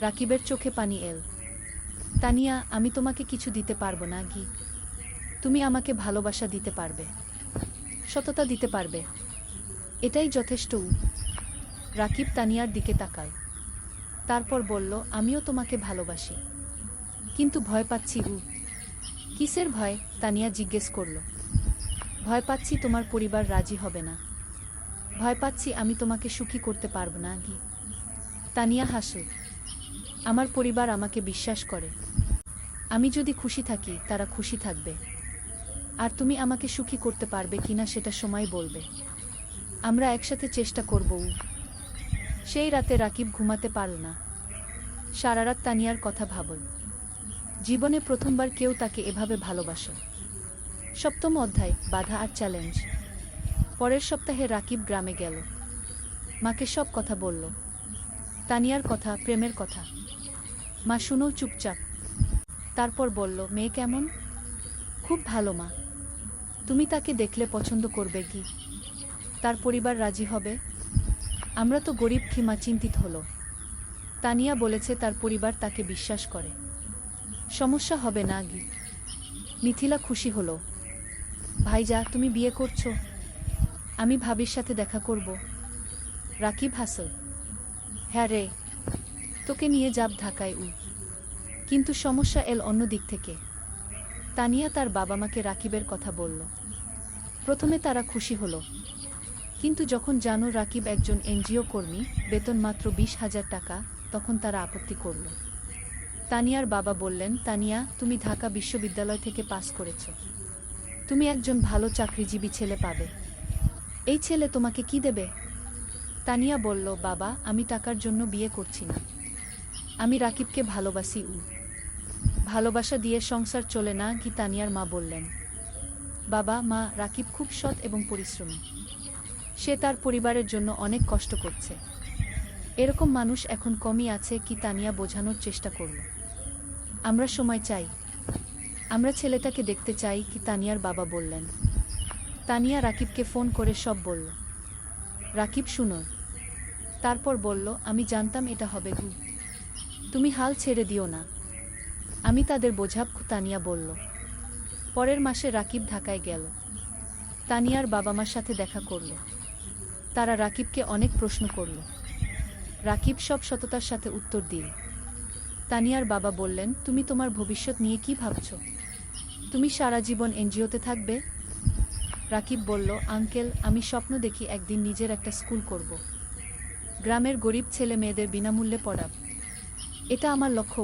রাকিবের চোখে পানি এল। তানিয়া, আমি তোমাকে কিছু দিতে পারবো না গি। তুমি আমাকে ভালোবাসা দিতে পারবে, সততা দিতে পারবে। এটাই যথেষ্ট। রাকিব তানিয়ার দিকে তাকাল। তারপর বলল, আমিও তোমাকে ভালোবাসি, কিন্তু ভয় পাচ্ছি। কিসের ভয়? তানিয়া জিজ্ঞেস করল। ভয় পাচ্ছি তোমার পরিবার রাজি হবে না। ভয় পাচ্ছি আমি তোমাকে সুখী করতে পারব না গি। তানিয়া হাসল। আমার পরিবার আমাকে বিশ্বাস করে। আমি যদি খুশি থাকি, তারা খুশি থাকবে। আর তুমি আমাকে সুখী করতে পারবে কিনা সেটা সময় বলবে। আমরা একসাথে চেষ্টা করব। সেই রাতে রাকিব ঘুমাতে পারল না। সারা রাত তানিয়ার কথা ভাবল। জীবনে প্রথমবার কেউ তাকে এভাবে ভালোবাসে। 7ম অধ্যায়, বাধা আর চ্যালেঞ্জ। পরের সপ্তাহে রাকিব গ্রামে গেল। মাকে সব কথা বলল। তানিয়ার কথা, প্রেমের কথা। মা শুনো চুপচাপ। তারপর বলল, মেয়ে কেমন? খুব ভালো মা। তুমি তাকে দেখলে পছন্দ করবে কি? তার পরিবার রাজি হবে? আমরা তো গরিব। মা চিন্তিত হলো। তানিয়া বলেছে তার পরিবার তাকে বিশ্বাস করে। সমস্যা হবে না গি। মিথিলা খুশি হলো। ভাইজা, তুমি বিয়ে করছো? আমি ভাবির সাথে দেখা করব। রাকিব হাসল। হ্যাঁ রে, তোকে নিয়ে যাব ঢাকায়। কিন্তু সমস্যা এল অন্য দিক থেকে। তানিয়া তার বাবা মাকে রাকিবের কথা বলল। প্রথমে তারা খুশি হলো, কিন্তু যখন জানো রাকিব একজন এনজিও কর্মী, বেতন মাত্র 20,000 টাকা, তখন তারা আপত্তি করল। তানিয়ার বাবা বললেন, তানিয়া, তুমি ঢাকা বিশ্ববিদ্যালয় থেকে পাস করেছ। তুমি একজন ভালো চাকরিজীবী ছেলে পাবে। এই ছেলে তোমাকে কি দেবে? তানিয়া বলল, বাবা, আমি টাকার জন্য বিয়ে করছি না। আমি রাকিবকে ভালোবাসি। ভালোবাসা দিয়ে সংসার চলে না কি? তানিয়ার মা বললেন। বাবা মা, রাকিব খুব সৎ এবং পরিশ্রমী। সে তার পরিবারের জন্য অনেক কষ্ট করছে। এরকম মানুষ এখন কমই আছে কি? তানিয়া বোঝানোর চেষ্টা করল। আমরা সময় চাই, আমরা ছেলেটাকে দেখতে চাই কি? তানিয়ার বাবা বললেন। তানিয়া রাকিবকে ফোন করে সব বলল। রাকিব শুনো, তারপর বলল, আমি জানতাম এটা হবে গু, তুমি হাল ছেড়ে দিও না, আমি তাদের বোঝাব। তানিয়া বলল। পরের মাসে রাকিব ঢাকায় গেল। তানিয়ার বাবা মার সাথে দেখা করল। তারা রাকিবকে অনেক প্রশ্ন করল। রাকিব সব সততার সাথে উত্তর দিল। তানিয়ার বাবা বললেন, তুমি তোমার ভবিষ্যৎ নিয়ে কি ভাবছ? তুমি সারা জীবন এনজিওতে থাকবে? রাকিব বলল, আঙ্কেল, আমি স্বপ্ন দেখি একদিন নিজের একটা স্কুল করব। গ্রামের গরিব ছেলে মেয়েদের বিনামূল্যে পড়াব। এটা আমার লক্ষ্য।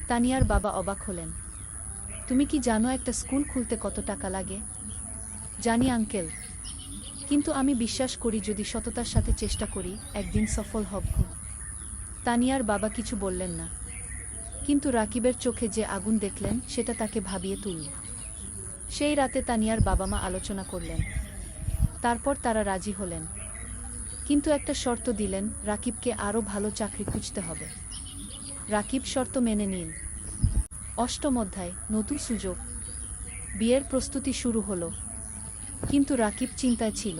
তানিয়ার বাবা অবাক হলেন। তুমি কি জানো একটা স্কুল খুলতে কত টাকা লাগে? জানি আঙ্কেল, কিন্তু আমি বিশ্বাস করি যদি সততার সাথে চেষ্টা করি একদিন সফল হব। তানিয়ার বাবা কিছু বললেন না, কিন্তু রাকিবের চোখে যে আগুন দেখলেন সেটা তাকে ভাবিয়ে তুলল। সেই রাতে তানিয়ার বাবা মা আলোচনা করলেন। তারপর তারা রাজি হলেন, কিন্তু একটা শর্ত দিলেন, রাকিবকে আরও ভালো চাকরি খুঁজতে হবে। রাকিব শর্ত মেনে নিল। অষ্টম অধ্যায়, নতুন সুযোগ। বিয়ের প্রস্তুতি শুরু হলো, কিন্তু রাকিব চিন্তায় ছিল।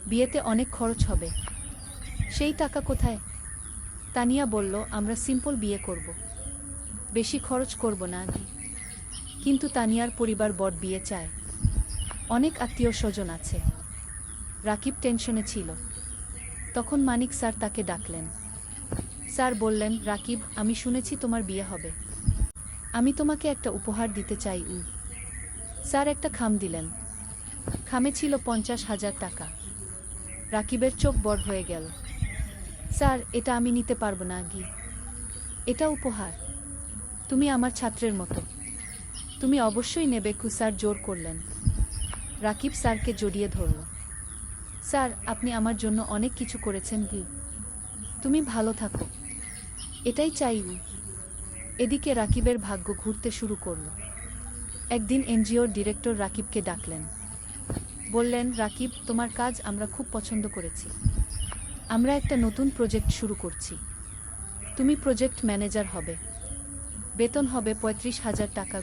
বিয়েতে অনেক খরচ হবে, সেই টাকা কোথায়? তানিয়া বলল, আমরা সিম্পল বিয়ে করব, বেশি খরচ করব না। কিন্তু তানিয়ার পরিবার বড় বিয়ে চায়, অনেক আত্মীয় স্বজন আছে। রাকিব টেনশনে ছিল। তখন মানিক স্যার তাকে ডাকলেন। স্যার বললেন, রাকিব, আমি শুনেছি তোমার বিয়ে হবে, আমি তোমাকে একটা উপহার দিতে চাই। স্যার একটা খাম দিলেন। খামে ছিল 50,000 টাকা। রাকিবের চোখ বড় হয়ে গেল। স্যার, এটা আমি নিতে পারবো না। এটা উপহার, তুমি আমার ছাত্রের মতো, তুমি অবশ্যই নেবে। স্যার জোর করলেন। রাকিব স্যারকে জড়িয়ে ধরল। স্যার, আপনি আমার জন্য অনেক কিছু করেছেন। তুমি ভালো থাকো, এটাই চাই। এদিকে রাকিবের ভাগ্য ঘুরতে শুরু করল। একদিন এনজিওর ডিরেক্টর রাকিবকে ডাকলেন। বললেন, রাকিব, তোমার কাজ আমরা খুব পছন্দ করেছি। আমরা একটা নতুন প্রজেক্ট শুরু করছি, তুমি প্রজেক্ট ম্যানেজার হবে, বেতন হবে 35,000 টাকা।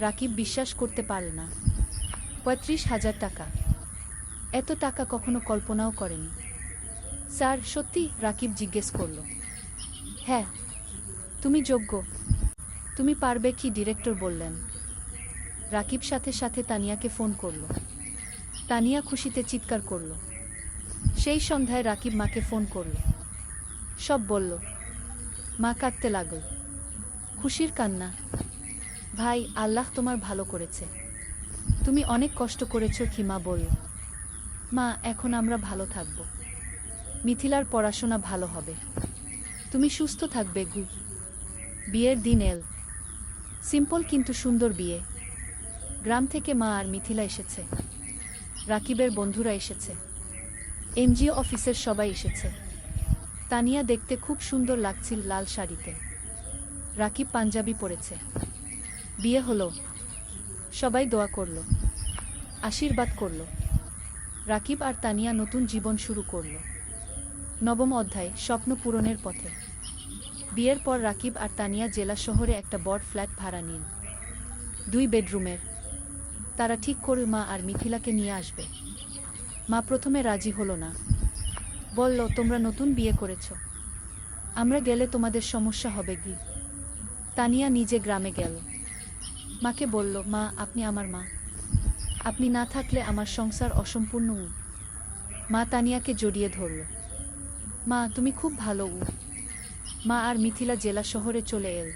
রাকিব বিশ্বাস করতে পারল না। 35,000 টাকা! এত টাকা কখনো কল্পনাও করেনি। স্যার, সত্যি? রাকিব জিজ্ঞেস করল। হ্যাঁ, তুমি যোগ্য, তুমি পারবে কি? ডিরেক্টর বললেন। রাকিব সাথে সাথে তানিয়াকে ফোন করল। তানিয়া খুশিতে চিৎকার করল। সেই সন্ধ্যায় রাকিব মাকে ফোন করল, সব বলল। মা কাঁদতে লাগল, খুশির কান্না। ভাই, আল্লাহ তোমার ভালো করেছে, তুমি অনেক কষ্ট করেছ। কি? মা বলল। মা, এখন আমরা ভালো থাকব, মিথিলার পড়াশোনা ভালো হবে, তুমি সুস্থ থাকবে। বিয়ের দিন এল। সিম্পল কিন্তু সুন্দর বিয়ে। গ্রাম থেকে মা আর মিথিলা এসেছে, রাকিবের বন্ধুরা এসেছে, এনজিও অফিসের সবাই এসেছে। তানিয়া দেখতে খুব সুন্দর লাগছিল লাল শাড়িতে, রাকিব পাঞ্জাবি পরেছে। বিয়ে হলো, সবাই দোয়া করল, আশীর্বাদ করল। রাকিব আর তানিয়া নতুন জীবন শুরু করল। নবম অধ্যায়, স্বপ্ন পূরণের পথে। বিয়ের পর রাকিব আর তানিয়া জেলা শহরে একটা বড় ফ্ল্যাট ভাড়া নিল, 2 বেডরুমের। তারা ঠিক করল মা আর মিথিলাকে নিয়ে আসবে। মা প্রথমে রাজি হলো না, বলল, তোমরা নতুন বিয়ে করেছ, আমরা গেলে তোমাদের সমস্যা হবে। তানিয়া নিজে গ্রামে গেল। মাকে বলল, মা, আপনি আমার মা, আপনি না থাকলে আমার সংসার অসম্পূর্ণ। মা তানিয়াকে জড়িয়ে ধরল। মা, তুমি খুব ভালো। মা আর মিথিলা জেলা শহরে চলে এল।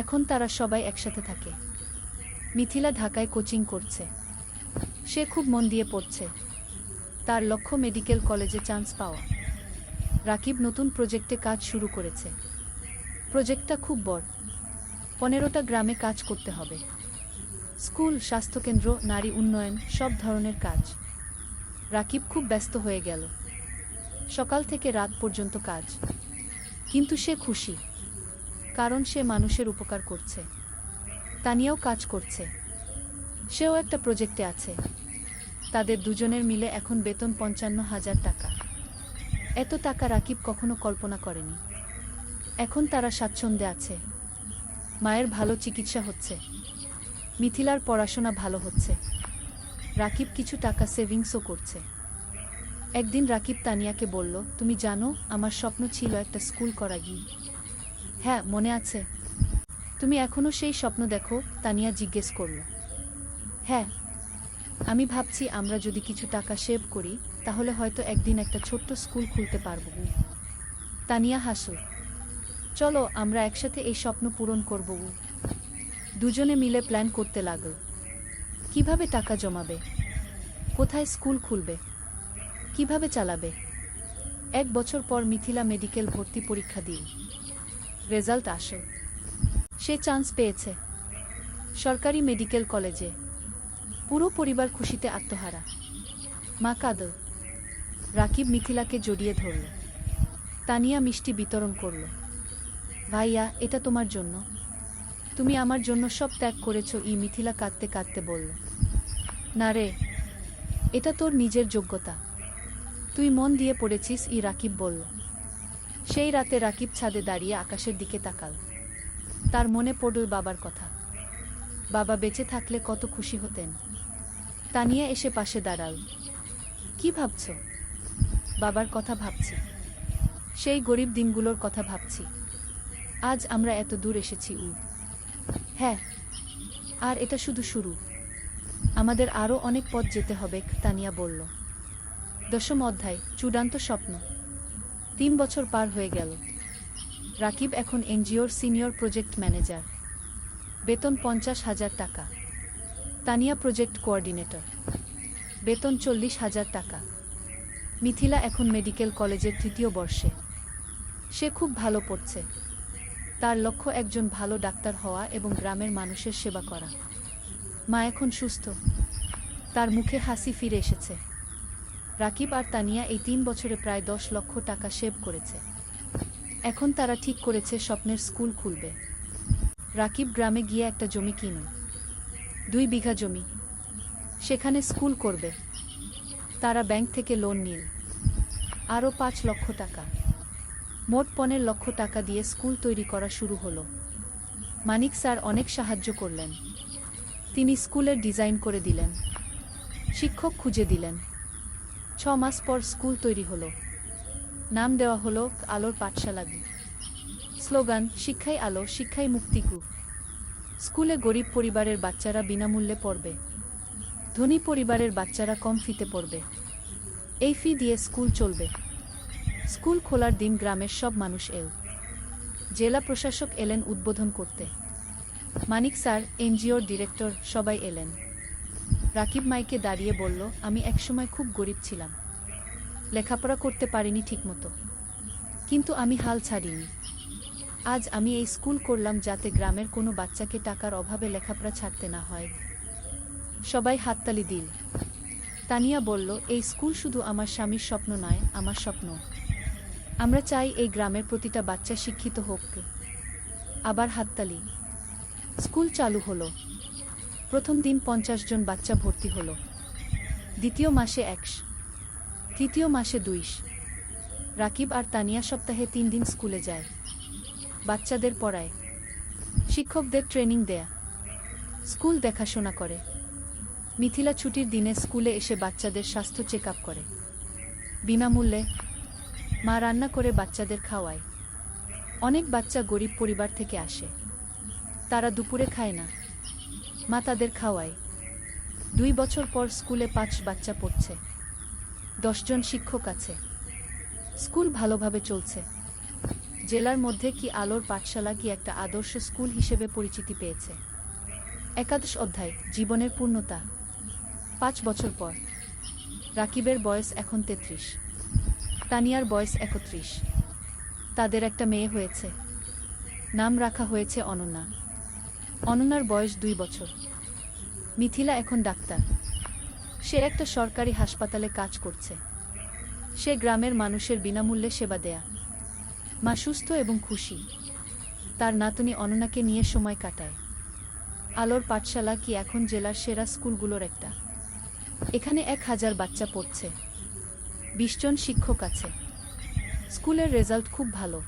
এখন তারা সবাই একসাথে থাকে। মিথিলা ঢাকায় কোচিং করছে, সে খুব মন দিয়ে পড়ছে। তার লক্ষ্য মেডিকেল কলেজে চান্স পাওয়া। রাকিব নতুন প্রজেক্টে কাজ শুরু করেছে। প্রজেক্টটা খুব বড়, 15টা গ্রামে কাজ করতে হবে। স্কুল, স্বাস্থ্যকেন্দ্র, নারী উন্নয়ন, সব ধরনের কাজ। রাকিব খুব ব্যস্ত হয়ে গেল, সকাল থেকে রাত পর্যন্ত কাজ। কিন্তু সে খুশি। কারণ সে মানুষের উপকার করছে। তানিয়াও কাজ করছে, সেও একটা প্রজেক্টে আছে। তাদের দুজনের মিলে এখন বেতন ৫৫,০০০ টাকা। এত টাকা রাকিব কখনো কল্পনা করেনি। এখন তারা স্বাচ্ছন্দ্যে আছে। মায়ের ভালো চিকিৎসা হচ্ছে, মিথিলার পড়াশোনা ভালো হচ্ছে, রাকিব কিছু টাকা সেভিংসও করছে। একদিন রাকিব তানিয়াকে বলল, তুমি জানো আমার স্বপ্ন ছিল একটা স্কুল করা গিয়ে। হ্যাঁ, মনে আছে? তুমি এখনো সেই স্বপ্ন দেখো? তানিয়া জিজ্ঞেস করল। হ্যাঁ, আমি ভাবছি আমরা যদি কিছু টাকা সেভ করি তাহলে হয়তো একদিন একটা ছোট্ট স্কুল খুলতে পারব। তানিয়া হাসল। চলো আমরা একসাথে এই স্বপ্ন পূরণ করব। দুজনে মিলে প্ল্যান করতে লাগল। কিভাবে টাকা জমাবে, কোথায় স্কুল খুলবে, কিভাবে চালাবে। 1 বছর পর মিথিলা মেডিকেল ভর্তি পরীক্ষা দিল। রেজাল্ট আসল। সে চান্স পেয়েছে সরকারি মেডিকেল কলেজে। পুরো পরিবার খুশিতে আত্মহারা। মা কাঁদল। রাকিব মিথিলাকে জড়িয়ে ধরল। তানিয়া মিষ্টি বিতরণ করল। ভাইয়া, এটা তোমার জন্য। তুমি আমার জন্য সব ত্যাগ করেছ। মিথিলা কাঁদতে কাঁদতে বলল। না রে, এটা তোর নিজের যোগ্যতা, তুই মন দিয়ে পড়েছিস। রাকিব বলল। সেই রাতে রাকিব ছাদে দাঁড়িয়ে আকাশের দিকে তাকাল। তার মনে পড়ল বাবার কথা। বাবা বেঁচে থাকলে কত খুশি হতেন। তানিয়া এসে পাশে দাঁড়াল। কি ভাবছ? বাবার কথা ভাবছি, সেই গরিব দিনগুলোর কথা ভাবছি। আজ আমরা এত দূর এসেছি। হ্যাঁ, আর এটা শুধু শুরু। আমাদের আরও অনেক পথ যেতে হবে। তানিয়া বলল। 10ম অধ্যায়, চূড়ান্ত স্বপ্ন। 3 বছর পার হয়ে গেল। রাকিব এখন এনজিওর সিনিয়র প্রজেক্ট ম্যানেজার। বেতন 50,000 টাকা। Tania project coordinator. বেতন 40,000 টাকা। মিথিলা এখন মেডিকেল কলেজের 3য় বর্ষে। সে খুব ভালো পড়ছে। তার লক্ষ্য একজন ভালো ডাক্তার হওয়া এবং গ্রামের মানুষের সেবা করা। মা এখন সুস্থ, তার মুখে হাসি ফিরে এসেছে। রাকিব আর তানিয়া এই 3 বছরে প্রায় 10 লক্ষ টাকা সেভ করেছে। এখন তারা ঠিক করেছে স্বপ্নের স্কুল খুলবে। রাকিব গ্রামে গিয়ে একটা জমি কিনে, 2 বিঘা জমি। সেখানে স্কুল করবে। তারা ব্যাংক থেকে লোন নিল আরও 5 লক্ষ টাকা। মোট 15 লক্ষ টাকা দিয়ে স্কুল তৈরি করা শুরু হলো। মানিক স্যার অনেক সাহায্য করলেন। তিনি স্কুলের ডিজাইন করে দিলেন, শিক্ষক খুঁজে দিলেন। 6 মাস পর স্কুল তৈরি হলো। নাম দেওয়া হলো আলোর পাঠশালা। স্লোগান, শিক্ষাই আলো, শিক্ষাই মুক্তি। স্কুলে গরিব পরিবারের বাচ্চারা বিনামূল্যে পড়বে, ধনী পরিবারের বাচ্চারা কম ফিতে পড়বে। এই ফি দিয়ে স্কুল চলবে। স্কুল খোলার দিন গ্রামের সব মানুষ এল। জেলা প্রশাসক এলেন উদ্বোধন করতে। মানিক স্যার, এনজিওর ডিরেক্টর, সবাই এলেন। রাকিব মাইকে দাঁড়িয়ে বলল, আমি একসময় খুব গরিব ছিলাম, লেখাপড়া করতে পারিনি ঠিকমতো, কিন্তু আমি হাল ছাড়িনি। আজ আমি এই স্কুল করলাম যাতে গ্রামের কোনো বাচ্চাকে টাকার অভাবে লেখাপড়া ছাড়তে না হয়। সবাই হাততালি দিল। তানিয়া বলল, এই স্কুল শুধু আমার স্বামীর স্বপ্ন নয়, আমার স্বপ্ন। আমরা চাই এই গ্রামের প্রতিটা বাচ্চা শিক্ষিত হোক। আবার হাততালি। স্কুল চালু হলো। প্রথম দিন 50 জন বাচ্চা ভর্তি হলো। দ্বিতীয় মাসে 100, তৃতীয় মাসে 200। রাকিব আর তানিয়া সপ্তাহে 3 দিন স্কুলে যায়। বাচ্চাদের পড়ায়, শিক্ষকদের ট্রেনিং দেয়া, স্কুল দেখাশোনা করে। মিথিলা ছুটির দিনে স্কুলে এসে বাচ্চাদের স্বাস্থ্য চেক আপ করে বিনামূল্যে। মা রান্না করে বাচ্চাদের খাওয়ায়। অনেক বাচ্চা গরিব পরিবার থেকে আসে, তারা দুপুরে খায় না, মা তাদের খাওয়ায়। 2 বছর পর স্কুলে 5 বাচ্চা পড়ছে, 10 জন শিক্ষক আছে। স্কুল ভালোভাবে চলছে। জেলার মধ্যে কি আলোর পাঠশালা কি একটা আদর্শ স্কুল হিসেবে পরিচিতি পেয়েছে। 11 অধ্যায়, জীবনের পূর্ণতা। 5 বছর পর রাকিবের বয়স এখন 33, তানিয়ার বয়স 31। তাদের একটা মেয়ে হয়েছে, নাম রাখা হয়েছে অনন্যা। অনন্যার বয়স 2 বছর। মিথিলা এখন ডাক্তার। সে একটা সরকারি হাসপাতালে কাজ করছে। সে গ্রামের মানুষের বিনামূল্যে সেবা দেয়া। মা সুস্থ এবং খুশি। তার নাতনি অননাকে নিয়ে সময় কাটায়। আলোর পাঠশালা কি এখন জেলার সেরা স্কুলগুলোর একটা। এখানে 1000 বাচ্চা পড়ছে, 20 জন শিক্ষক আছে। স্কুলের রেজাল্ট খুব ভালো।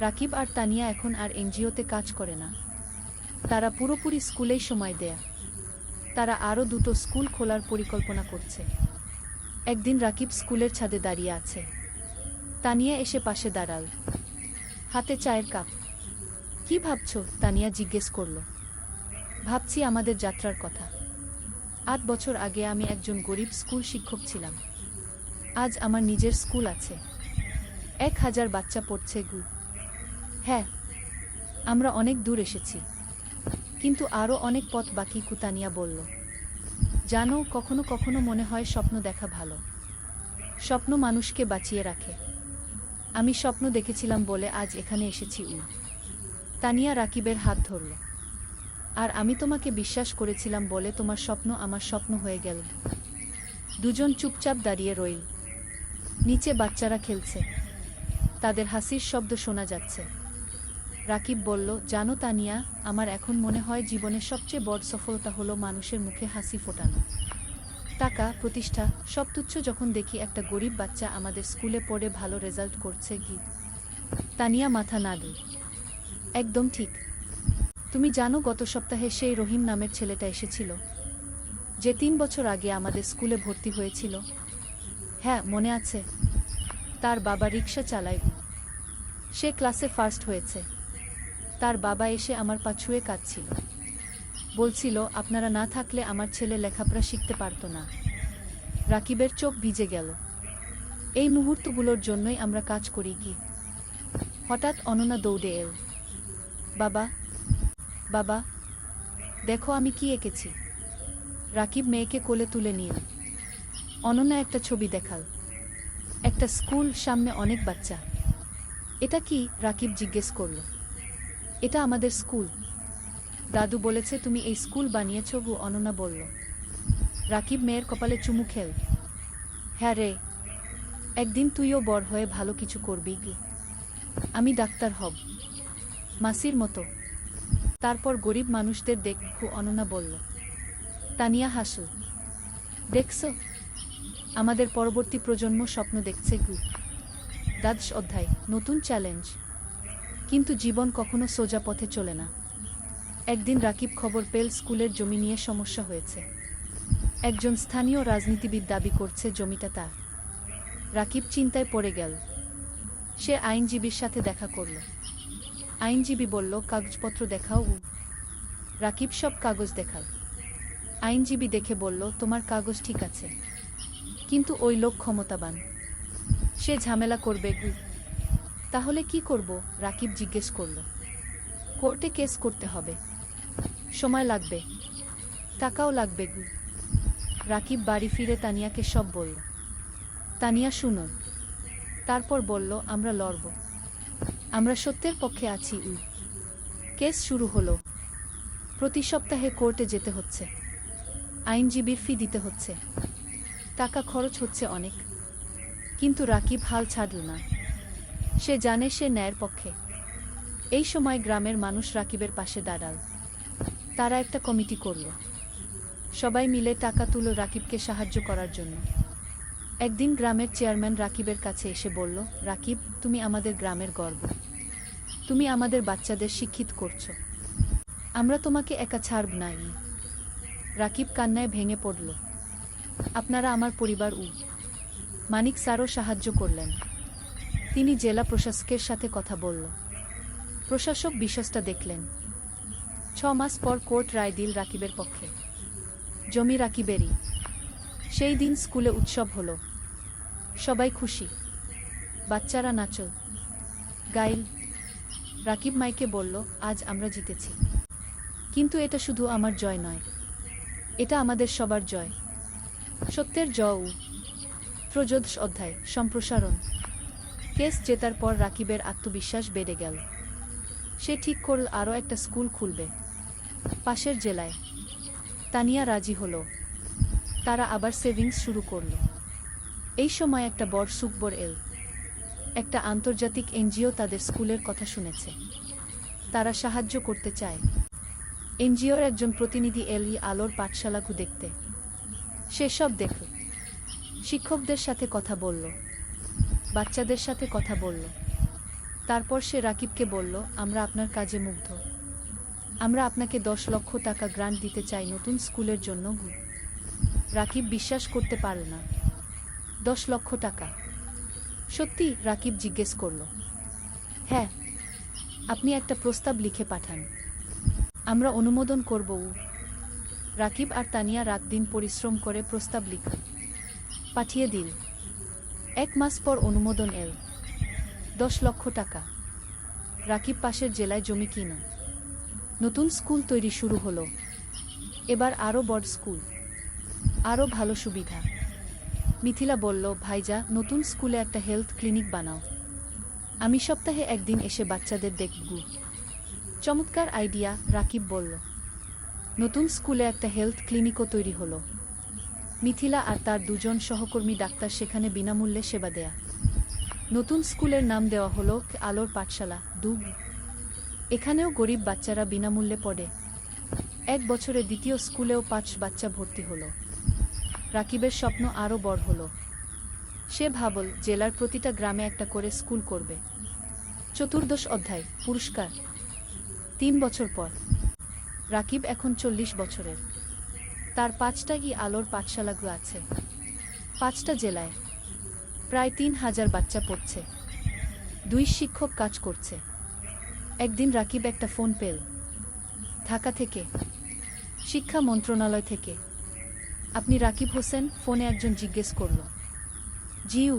রাকিব আর তানিয়া এখন আর এনজিওতে কাজ করে না, তারা পুরোপুরি স্কুলেই সময় দেয়া। তারা আরও 2টো স্কুল খোলার পরিকল্পনা করছে। একদিন রাকিব স্কুলের ছাদে দাঁড়িয়ে আছে। তানিয়া এসে পাশে দাঁড়াল, হাতে চায়ের কাপ। কি ভাবছ? তানিয়া জিজ্ঞেস করল। ভাবছি আমাদের যাত্রার কথা। 8 বছর আগে আমি একজন গরিব স্কুল শিক্ষক ছিলাম, আজ আমার নিজের স্কুল আছে, 1000 বাচ্চা পড়ছে গু। হ্যাঁ, আমরা অনেক দূর এসেছি, কিন্তু আরও অনেক পথ বাকি, তানিয়া বলল। জানো, কখনো কখনো মনে হয় স্বপ্ন দেখা ভালো। স্বপ্ন মানুষকে বাঁচিয়ে রাখে। আমি স্বপ্ন দেখেছিলাম বলে আজ এখানে এসেছি। তানিয়া রাকিবের হাত ধরল। আর আমি তোমাকে বিশ্বাস করেছিলাম বলে তোমার স্বপ্ন আমার স্বপ্ন হয়ে গেল। দুজন চুপচাপ দাঁড়িয়ে রইল। নিচে বাচ্চারা খেলছে, তাদের হাসির শব্দ শোনা যাচ্ছে। রাকিব বলল, জানো তানিয়া, আমার এখন মনে হয় জীবনের সবচেয়ে বড় সফলতা হলো মানুষের মুখে হাসি ফোটানো। টাকা, প্রতিষ্ঠা সব তুচ্ছ যখন দেখি একটা গরিব বাচ্চা আমাদের স্কুলে পড়ে ভালো রেজাল্ট করছে। কি? তানিয়া মাথা নাড়ল। একদম ঠিক। তুমি জানো, গত সপ্তাহে সেই রহিম নামের ছেলেটা এসেছিল, যে 3 বছর আগে আমাদের স্কুলে ভর্তি হয়েছিল। হ্যাঁ, মনে আছে। তার বাবা রিকশা চালায়। সে ক্লাসে ফার্স্ট হয়েছে। তার বাবা এসে আমার পা ছুঁয়ে কাঁদছিল, বলছিল আপনারা না থাকলে আমার ছেলে লেখাপড়া শিখতে পারত না। রাকিবের চোখ ভিজে গেল। এই মুহূর্তগুলোর জন্যই আমরা কাজ করি। কি? হঠাৎ অননা দৌড়ে এল। বাবা, বাবা, দেখো আমি কি এঁকেছি। রাকিব মেয়েকে কোলে তুলে নিল। অননা একটা ছবি দেখাল। একটা স্কুল, সামনে অনেক বাচ্চা। এটা কি? রাকিব জিজ্ঞেস করল। এটা আমাদের স্কুল। দাদু বলেছে তুমি এই স্কুল বানিয়েছ গো, অননা বলল। রাকিব মেয়ের কপালে চুমু খেল। হ্যাঁ রে, একদিন তুইও বড় হয়ে ভালো কিছু করবি গি। আমি ডাক্তার হব, মাসির মতো। তারপর গরিব মানুষদের দেখব, অননা বলল। তানিয়া হাসল। দেখছ, আমাদের পরবর্তী প্রজন্ম স্বপ্ন দেখছে গু। দ্বাদশ অধ্যায়, নতুন চ্যালেঞ্জ। কিন্তু জীবন কখনো সোজা পথে চলে না। একদিন রাকিব খবর পেল স্কুলের জমি নিয়ে সমস্যা হয়েছে। একজন স্থানীয় রাজনীতিবিদ দাবি করছে জমিটা তার। রাকিব চিন্তায় পড়ে গেল। সে আইনজীবীর সাথে দেখা করল। আইনজীবী বলল, কাগজপত্র দেখাও। রাকিব সব কাগজ দেখাল। আইনজীবী দেখে বলল, তোমার কাগজ ঠিক আছে, কিন্তু ওই লোক ক্ষমতাবান, সে ঝামেলা করবে গু। তাহলে কি করব? রাকিব জিজ্ঞেস করল। কোর্টে কেস করতে হবে, সময় লাগবে, টাকাও লাগবে গু। রাকিব বাড়ি ফিরে তানিয়াকে সব বলল। তানিয়া শুনল, তারপর বলল, আমরা লড়ব, আমরা সত্যের পক্ষে আছি। কেস শুরু হলো। প্রতি সপ্তাহে কোর্টে যেতে হচ্ছে, আইনজীবীর ফি দিতে হচ্ছে, টাকা খরচ হচ্ছে অনেক। কিন্তু রাকিব হাল ছাড়ল না। সে জানে সে ন্যায়ের পক্ষে। এই সময় গ্রামের মানুষ রাকিবের পাশে দাঁড়াল। তারা একটা কমিটি করল। সবাই মিলে টাকা তুলল রাকিবকে সাহায্য করার জন্য। একদিন গ্রামের চেয়ারম্যান রাকিবের কাছে এসে বলল, রাকিব, তুমি আমাদের গ্রামের গর্ব। তুমি আমাদের বাচ্চাদের শিক্ষিত করছো। আমরা তোমাকে একা ছাড়ব না। রাকিব কান্নায় ভেঙে পড়ল। আপনারা আমার পরিবার। মানিক স্যারও সাহায্য করলেন। তিনি জেলা প্রশাসকের সাথে কথা বলল। প্রশাসক বিষয়টা দেখলেন। 6 মাস পর কোর্ট রায় দিল রাকিবের পক্ষে। জমি রাকিবেরই। সেই দিন স্কুলে উৎসব হলো। সবাই খুশি। বাচ্চারা নাচল, গাইল। রাকিব মাইকে বলল, আজ আমরা জিতেছি। কিন্তু এটা শুধু আমার জয় নয়, এটা আমাদের সবার জয়, সত্যের জয়। ত্রয়োদশ অধ্যায়, সম্প্রসারণ। কেস জেতার পর রাকিবের আত্মবিশ্বাস বেড়ে গেল। সে ঠিক করল আরও একটা স্কুল খুলবে, পাশের জেলায়। তানিয়া রাজি হলো। তারা আবার সেভিংস শুরু করল। এই সময় একটা বড় সুখবর এল। একটা আন্তর্জাতিক এনজিও তাদের স্কুলের কথা শুনেছে। তারা সাহায্য করতে চায়। এনজিওর একজন প্রতিনিধি এলি আলোর পাঠশালাগু দেখতে। সেসব দেখল, শিক্ষকদের সাথে কথা বলল, বাচ্চাদের সাথে কথা বলল। তারপর সে রাকিবকে বলল, আমরা আপনার কাজে মুগ্ধ। আমরা আপনাকে 10 লক্ষ টাকা গ্রান্ট দিতে চাই নতুন স্কুলের জন্য। রাকিব বিশ্বাস করতে পারল না। 10 লক্ষ টাকা? সত্যি? রাকিব জিজ্ঞেস করল। হ্যাঁ। আপনি একটা প্রস্তাব লিখে পাঠান, আমরা অনুমোদন করব। রাকিব আর তানিয়া রাত দিন পরিশ্রম করে প্রস্তাব লিখল, পাঠিয়ে দিল। 1 মাস পর অনুমোদন এল। 10 লক্ষ টাকা। রাকিব পাশের জেলায় জমি কিনা। নতুন স্কুল তৈরি শুরু হলো। এবার আরও বড় স্কুল, আরও ভালো সুবিধা। মিথিলা বলল, ভাইজা, নতুন স্কুলে একটা হেলথ ক্লিনিক বানাও। আমি সপ্তাহে একদিন এসে বাচ্চাদের দেখব। চমৎকার আইডিয়া, রাকিব বলল। নতুন স্কুলে একটা হেলথ ক্লিনিকও তৈরি হলো। মিথিলা আর তার 2জন সহকর্মী ডাক্তার সেখানে বিনামূল্যে সেবা দেয়া। নতুন স্কুলের নাম দেওয়া হলো আলোর পাঠশালা 2। এখানেও গরিব বাচ্চারা বিনামূল্যে পড়ে। 1 বছরে দ্বিতীয় স্কুলেও 5 বাচ্চা ভর্তি হলো। রাকিবের স্বপ্ন আরও বড় হলো। সে ভাবল, জেলার প্রতিটা গ্রামে একটা করে স্কুল করবে। 14 অধ্যায়, পুরস্কার। 3 বছর পর। রাকিব এখন 40 বছরের। তার 5টা আলোর পাঠশালাগুলো আছে, 5টা জেলায়। প্রায় 3000 বাচ্চা পড়ছে। 2 শিক্ষক কাজ করছে। একদিন রাকিব একটা ফোন পেল, ঢাকা থেকে, শিক্ষা মন্ত্রণালয় থেকে। আপনি রাকিব হোসেন? ফোনে একজন জিজ্ঞেস করল। জিউ,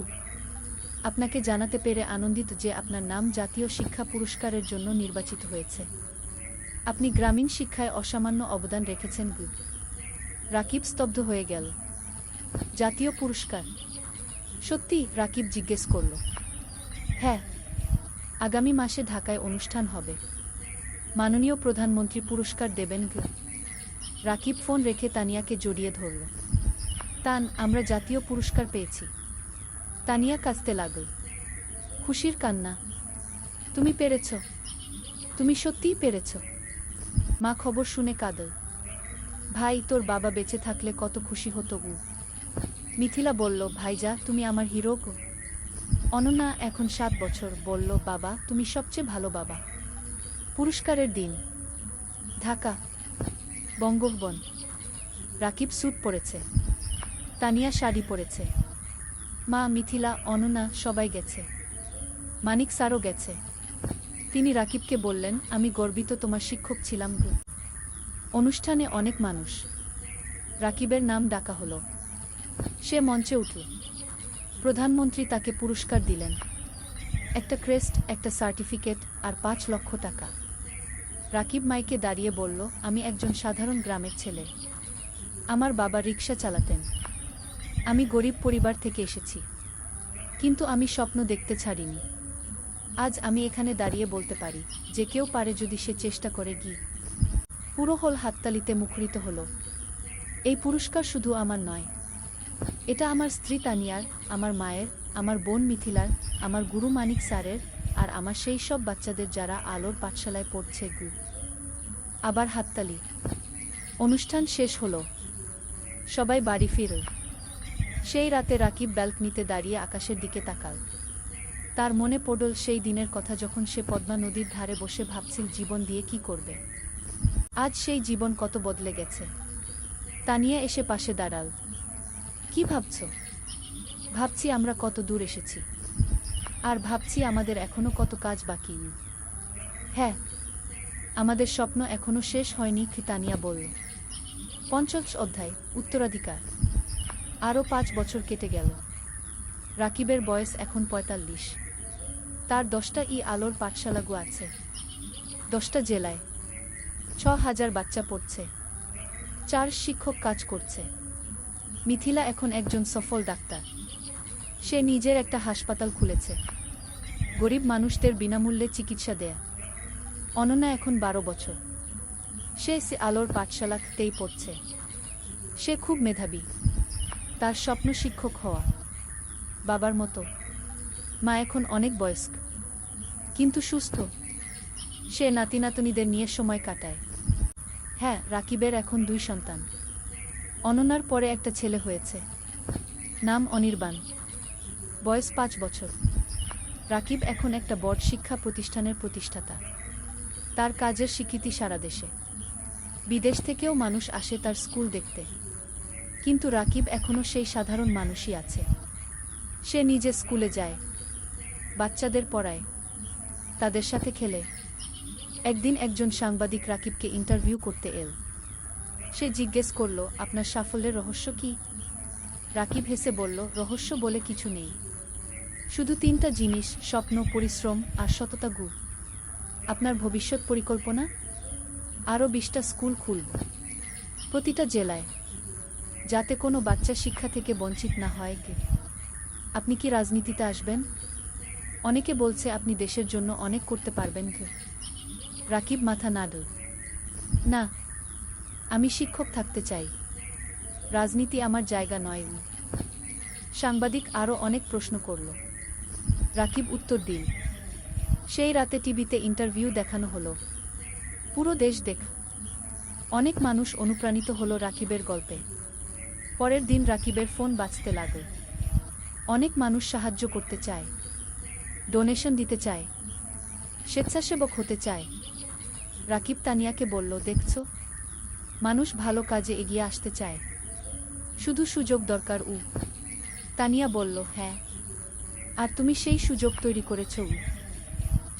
আপনাকে জানাতে পেরে আনন্দিত যে আপনার নাম জাতীয় শিক্ষা পুরস্কারের জন্য নির্বাচিত হয়েছে। আপনি গ্রামীণ শিক্ষায় অসামান্য অবদান রেখেছেন। রাকিব স্তব্ধ হয়ে গেল। জাতীয় পুরস্কার? সত্যি? রাকিব জিজ্ঞেস করল। হ্যাঁ, আগামী মাসে ঢাকায় অনুষ্ঠান হবে। মাননীয় প্রধানমন্ত্রী পুরস্কার দেবেন। রাকিব ফোন রেখে তানিয়াকে জড়িয়ে ধরল। তান, আমরা জাতীয় পুরস্কার পেয়েছি। তানিয়া কাঁদতে লাগল। খুশির কান্না। তুমি পেরেছ, তুমি সত্যিই পেরেছ। মা খবর শুনে কাঁদল। ভাই, তোর বাবা বেঁচে থাকলে কত খুশি হতো। মিথিলা বলল, ভাইজা, তুমি আমার হিরো গো। অনন্যা, এখন 7 বছর, বলল, বাবা, তুমি সবচেয়ে ভালো বাবা। পুরস্কারের দিন, ঢাকা, বঙ্গভবন। রাকিব স্যুট পরেছে, তানিয়া শাড়ি পরেছে। মা, মিথিলা, অনন্যা সবাই গেছে। মানিক স্যারও গেছে। তিনি রাকিবকে বললেন, আমি গর্বিত তোমার শিক্ষক ছিলাম। অনুষ্ঠানে অনেক মানুষ। রাকিবের নাম ডাকা হলো। সে মঞ্চে উঠল। প্রধানমন্ত্রী তাকে পুরস্কার দিলেন, একটা ক্রেস্ট, একটা সার্টিফিকেট আর 5 লক্ষ টাকা। রাকিব মাইকে দাঁড়িয়ে বলল, আমি একজন সাধারণ গ্রামের ছেলে। আমার বাবা রিকশা চালাতেন। আমি গরিব পরিবার থেকে এসেছি, কিন্তু আমি স্বপ্ন দেখতে ছাড়িনি। আজ আমি এখানে দাঁড়িয়ে বলতে পারি, যে কেউ পারে যদি সে চেষ্টা করে। পুরো হল হাততালিতে মুখরিত হলো। এই পুরস্কার শুধু আমার নয়, এটা আমার স্ত্রী তানিয়ার, আমার মায়ের, আমার বোন মিথিলার, আমার গুরু মানিক স্যারের, আর আমার সেই সব বাচ্চাদের যারা আলোর পাঠশালায় পড়ছে। আবার হাততালি। অনুষ্ঠান শেষ হলো। সবাই বাড়ি ফিরল। সেই রাতে রাকিব ব্যালকনিতে দাঁড়িয়ে আকাশের দিকে তাকাল। তার মনে পড়ল সেই দিনের কথা, যখন সে পদ্মা নদীর ধারে বসে ভাবছিল জীবন দিয়ে কি করবে। আজ সেই জীবন কত বদলে গেছে। তানিয়া এসে পাশে দাঁড়াল। কি ভাবছ? ভাবছি আমরা কত দূর এসেছি, আর ভাবছি আমাদের এখনো কত কাজ বাকি। হ্যাঁ, আমাদের স্বপ্ন এখনো শেষ হয়নি, তানিয়া বলল। 50 অধ্যায়, উত্তরাধিকার। আরও 5 বছর কেটে গেল। রাকিবের বয়স এখন 45। তার 10টা আলোর পাঠশালাগু আছে, 10টা জেলায়। 6000 বাচ্চা পড়ছে। 4 শিক্ষক কাজ করছে। মিথিলা এখন একজন সফল ডাক্তার। সে নিজের একটা হাসপাতাল খুলেছে, গরিব মানুষদের বিনামূল্যে চিকিৎসা দেয়া। অনন্যা এখন 12 বছর। সে আলোর পাঠশালাতেই পড়ছে। সে খুব মেধাবী। তার স্বপ্ন শিক্ষক হওয়া, বাবার মতো। মা এখন অনেক বয়স্ক, কিন্তু সুস্থ। সে নাতিনাতনীদের নিয়ে সময় কাটায়। হ্যাঁ, রাকিবের এখন 2 সন্তান। অনন্যার পরে একটা ছেলে হয়েছে, নাম অনির্বাণ, বয়স 5 বছর। রাকিব এখন একটা বড় শিক্ষা প্রতিষ্ঠানের প্রতিষ্ঠাতা। তার কাজের স্বীকৃতি সারা দেশে, বিদেশ থেকেও মানুষ আসে তার স্কুল দেখতে। কিন্তু রাকিব এখনও সেই সাধারণ মানুষই আছে। সে নিজে স্কুলে যায়, বাচ্চাদের পড়ায়, তাদের সাথে খেলে। একদিন একজন সাংবাদিক রাকিবকে ইন্টারভিউ করতে এল। সে জিজ্ঞেস করল, আপনার সাফল্যের রহস্য কি? রাকিব হেসে বলল, রহস্য বলে কিছু নেই, শুধু 3টা জিনিস: স্বপ্ন, পরিশ্রম আর সততা। আপনার ভবিষ্যৎ পরিকল্পনা? আরও 20টা স্কুল খুলব, প্রতিটা জেলায়, যাতে কোনো বাচ্চা শিক্ষা থেকে বঞ্চিত না হয়। আপনি কি রাজনীতিতে আসবেন? অনেকে বলছে আপনি দেশের জন্য অনেক করতে পারবেন। রাকিব মাথা নাড়ল, না, আমি শিক্ষক থাকতে চাই, রাজনীতি আমার জায়গা নয়। সাংবাদিক আরও অনেক প্রশ্ন করল। রাকিব উত্তর দিল। সেই রাতে টিভিতে ইন্টারভিউ দেখানো হলো, পুরো দেশ দেখ। অনেক মানুষ অনুপ্রাণিত হলো রাকিবের গল্পে। পরের দিন রাকিবের ফোন বাজতে লাগল। অনেক মানুষ সাহায্য করতে চায়, ডোনেশন দিতে চায়, স্বেচ্ছাসেবক হতে চায়। রাকিব তানিয়াকে বলল, দেখছো, মানুষ ভালো কাজে এগিয়ে আসতে চায়, শুধু সুযোগ দরকার। তানিয়া বলল, হ্যাঁ, আর তুমি সেই সুযোগ তৈরি করেছ।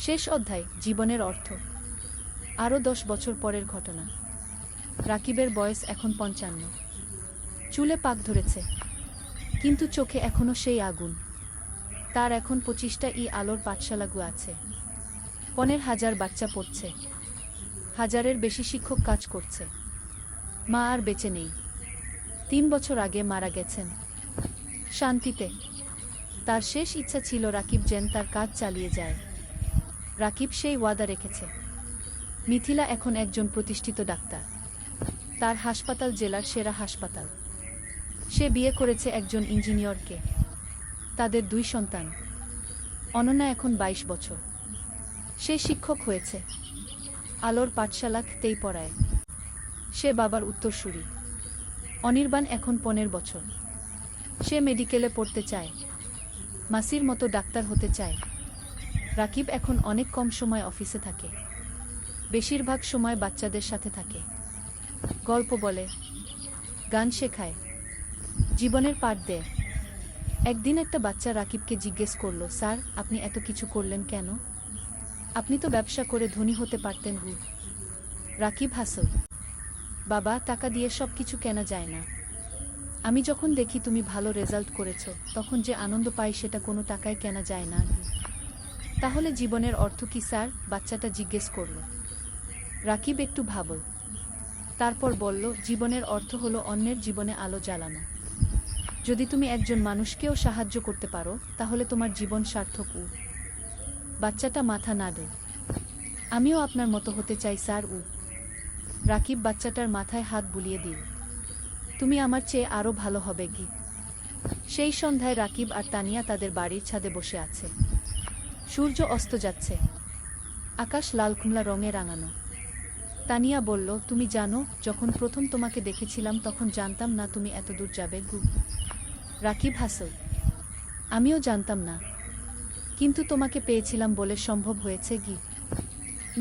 শেষ অধ্যায়, জীবনের অর্থ। আরও 10 বছর পরের ঘটনা। রাকিবের বয়স এখন 55, চুলে পাক ধরেছে, কিন্তু চোখে এখনও সেই আগুন। তার এখন 25টা আলোর পাঠশালা আছে, 15,000 বাচ্চা পড়ছে, 1000-এর বেশি শিক্ষক কাজ করছে। মা আর বেঁচে নেই, 3 বছর আগে মারা গেছেন শান্তিতে। তার শেষ ইচ্ছা ছিল রাকিব যেন তার কাজ চালিয়ে যায়। রাকিব সেই ওয়াদা রেখেছে। মিথিলা এখন একজন প্রতিষ্ঠিত ডাক্তার, তার হাসপাতাল জেলার সেরা হাসপাতাল। সে বিয়ে করেছে একজন ইঞ্জিনিয়রকে, তাদের 2 সন্তান। অনন্যা এখন 22 বছর, সে শিক্ষক হয়েছে, আলোর পাঠশালাতেই পড়ায়। সে বাবার উত্তরসূরি। অনির্বাণ এখন 15 বছর, সে মেডিকেলে পড়তে চায়, মাসির মতো ডাক্তার হতে চায়। রাকিব এখন অনেক কম সময় অফিসে থাকে, বেশিরভাগ সময় বাচ্চাদের সাথে থাকে, গল্প বলে, গান শেখায়, জীবনের পাঠ দেয়। একদিন একটা বাচ্চা রাকিবকে জিজ্ঞেস করল, স্যার, আপনি এত কিছু করলেন কেন? আপনি তো ব্যবসা করে ধনী হতে পারতেন। রাকিব হাসল, বাবা, টাকা দিয়ে সব কিছু কেনা যায় না। আমি যখন দেখি তুমি ভালো রেজাল্ট করেছ, তখন যে আনন্দ পাই সেটা কোনো টাকায় কেনা যায় না। তাহলে জীবনের অর্থ কি স্যার? বাচ্চাটা জিজ্ঞেস করল। রাকিব একটু ভাবল, তারপর বলল, জীবনের অর্থ হলো অন্যের জীবনে আলো জ্বালানো। যদি তুমি একজন মানুষকেও সাহায্য করতে পারো, তাহলে তোমার জীবন সার্থক। বাচ্চাটা মাথা নাড়ল, আমিও আপনার মতো হতে চাই স্যার। রাকিব বাচ্চাটার মাথায় হাত বুলিয়ে দিল, তুমি আমার চেয়ে আরও ভালো হবে। সেই সন্ধ্যায় রাকিব আর তানিয়া তাদের বাড়ির ছাদে বসে আছে। সূর্য অস্ত যাচ্ছে, আকাশ লাল কুমলা রঙে রাঙানো। তানিয়া বলল, তুমি জানো, যখন প্রথম তোমাকে দেখেছিলাম তখন জানতাম না তুমি এত দূর যাবে। রাকিব হাসল, আমিও জানতাম না, কিন্তু তোমাকে পেয়েছিলাম বলে সম্ভব হয়েছে।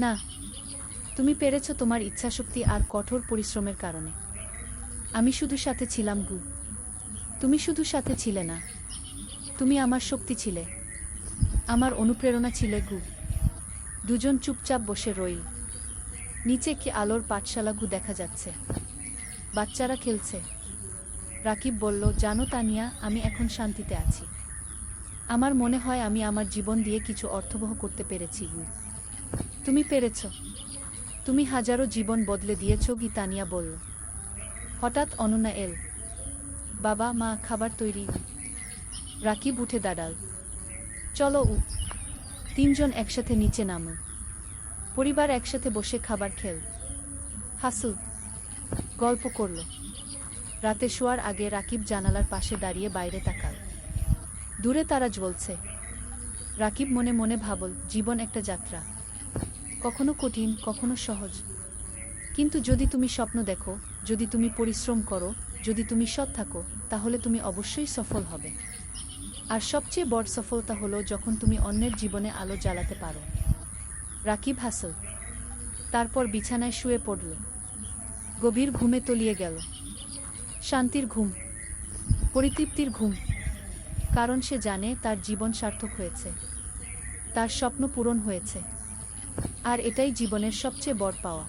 না, তুমি পেরেছ তোমার ইচ্ছাশক্তি আর কঠোর পরিশ্রমের কারণে। আমি শুধু সাথে ছিলাম। তুমি শুধু সাথে ছিলে না, তুমি আমার শক্তি ছিলে, আমার অনুপ্রেরণা ছিলে। দুজন চুপচাপ বসে রইল। নিচে কি আলোর পাঠশালা দেখা যাচ্ছে, বাচ্চারা খেলছে। রাকিব বলল, জানো তানিয়া, আমি এখন শান্তিতে আছি। আমার মনে হয় আমি আমার জীবন দিয়ে কিছু অর্থবহ করতে পেরেছি। তুমি পেরেছ, তুমি হাজারো জীবন বদলে দিয়েছ। তানিয়া বলল। হঠাৎ অনন্যা এল, বাবা, মা, খাবার তৈরি। রাকিব উঠে দাঁড়াল, চলো। 3 জন একসাথে নিচে নামো। পরিবার একসাথে বসে খাবার খেল, হাসল, গল্প করল। রাতে শোয়ার আগে রাকিব জানালার পাশে দাঁড়িয়ে বাইরে তাকাল। দূরে তারা জ্বলছে। রাকিব মনে মনে ভাবল, জীবন একটা যাত্রা, কখনো কঠিন, কখনো সহজ। কিন্তু যদি তুমি স্বপ্ন দেখো, যদি তুমি পরিশ্রম করো, যদি তুমি সৎ থাকো, তাহলে তুমি অবশ্যই সফল হবে। আর সবচেয়ে বড় সফলতা হলো যখন তুমি অন্যের জীবনে আলো জ্বালাতে পারো। রাকিব হাসল। তারপর বিছানায় শুয়ে পড়ল। গভীর ঘুমে তলিয়ে গেল। শান্তির ঘুম, পরিতৃপ্তির ঘুম। কারণ সে জানে তার জীবন সার্থক হয়েছে, তার স্বপ্ন পূরণ হয়েছে। আর এটাই জীবনের সবচেয়ে বড় পাওয়া।